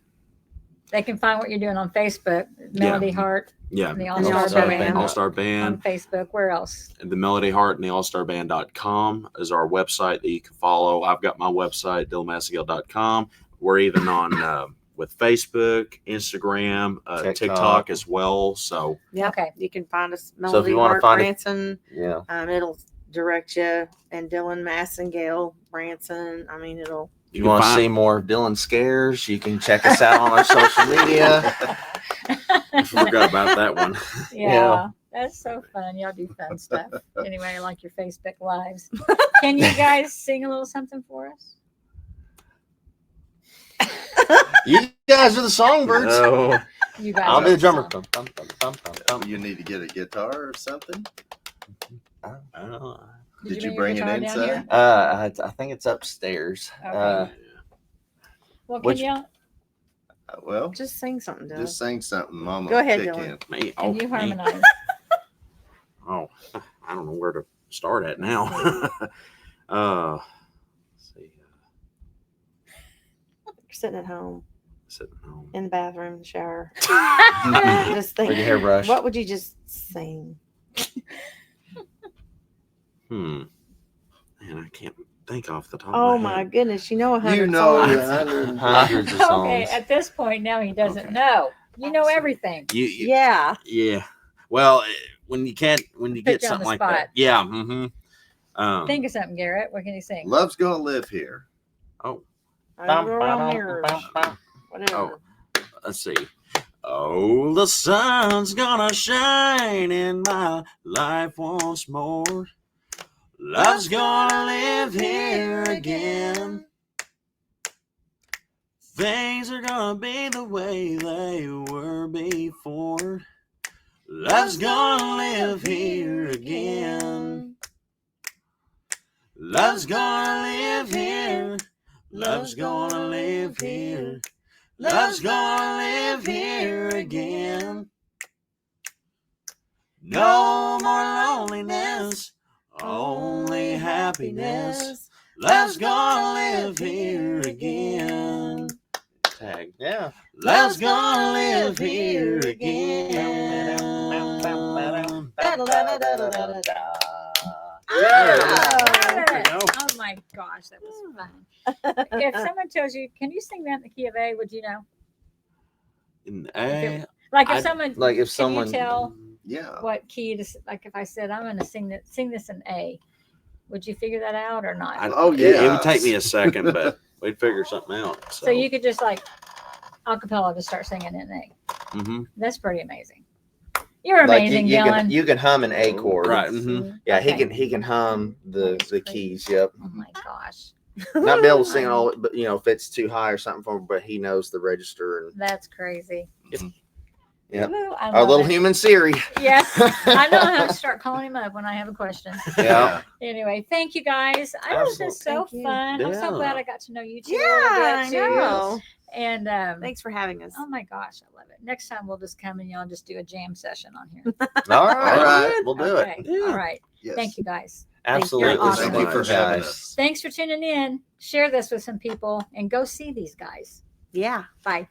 They can find what you're doing on Facebook, Melody Hart, Yeah. and the And the All-Star All-Star Band. Band. All-Star On Band. Facebook. Where else? The Melody Hart and the allstarband.com is our website that you can follow. I've got my website, dillmassengale.com. We're even on with Facebook, Instagram, TikTok as well. So Okay. You can find us, So if Melody you want to Hart find Branson. Yeah. It'll direct you, and Dillon Massengale Branson. I mean, it'll. If you want to see more of Dillon scares, you can check us out on our social media. I forgot about that one. Yeah, that's so fun. Y'all do fun stuff. Anyway, I like your Facebook lives. Can you guys sing a little something for us? You guys are the songbirds. No. You guys. I'll are be the drummer. awesome. Thump, thump, thump, thump, thump. You need to get a guitar or something. Did you bring it your guitar down inside? here? I think it's upstairs. Okay. Well, can What y'all? Well, Just sing something, Dillon. just sing something, Mama. Go ahead, kick Dillon. in. Me. Can you me. harmonize? Oh, I don't know where to start at now. Let's see. You're sitting at home Sitting home. in the bathroom, the shower. Just With think, your hairbrush. what would you just sing? Man, I can't think off the top Oh of my my head. goodness, you know 100 You know, songs. Hundreds of songs. Okay, at this point now he doesn't Okay. know. You know everything. You, Yeah. yeah. Well, when you get you on something the like spot. that. Yeah. Mm-hmm. Think of something, Garrett. What can you sing? Love's gonna live here. Oh, I don't go around here. Whatever. Oh. Let's see. Oh, the sun's gonna shine in my life once more. Love's gonna live here again. Things are gonna be the way they were before. Love's gonna live here again. Love's gonna live here. Love's gonna live here. Love's gonna live here again. No more loneliness, only happiness. Love's gonna live here again. Tag. Yeah. Love's gonna live here again. Oh my gosh, that was fun. If someone tells you, can you sing that in the key of A, would you know? In A, Like if I- someone, Like if can someone, you tell Yeah. what key to, like if I said, I'm going to sing this in A, would you figure that out or not? Oh, it yeah. would take me a second, but we'd figure something out. So you could just like acapella just start singing in A. Mm-hmm. That's pretty amazing. You're like amazing, you Dylan. can you can hum an A chord. Right. Mm-hmm. Yeah, Okay. he can hum the great. keys. Yep. Oh my gosh. Not be able to sing it all, but if it's too high or something for him, but he knows the register and That's crazy. Yep. Ooh, I our love little it. human Siri. Yes, I know how to start calling him up when I have a question. Yeah. Anyway, thank you guys. That was just so Thank you. fun. I'm so Yeah. glad I got to know you two. Yeah, a I bit, too. know. And Thanks for having us. oh my gosh, I love it. Next time we'll just come and y'all just do a jam session on here. All right. All right. We'll do Okay. it. Yeah. All right. Yes. Thank you guys. Absolutely. You're awesome. Thank you for having guys. us. Thanks for tuning in. Share this with some people and go see these guys. Yeah. Bye.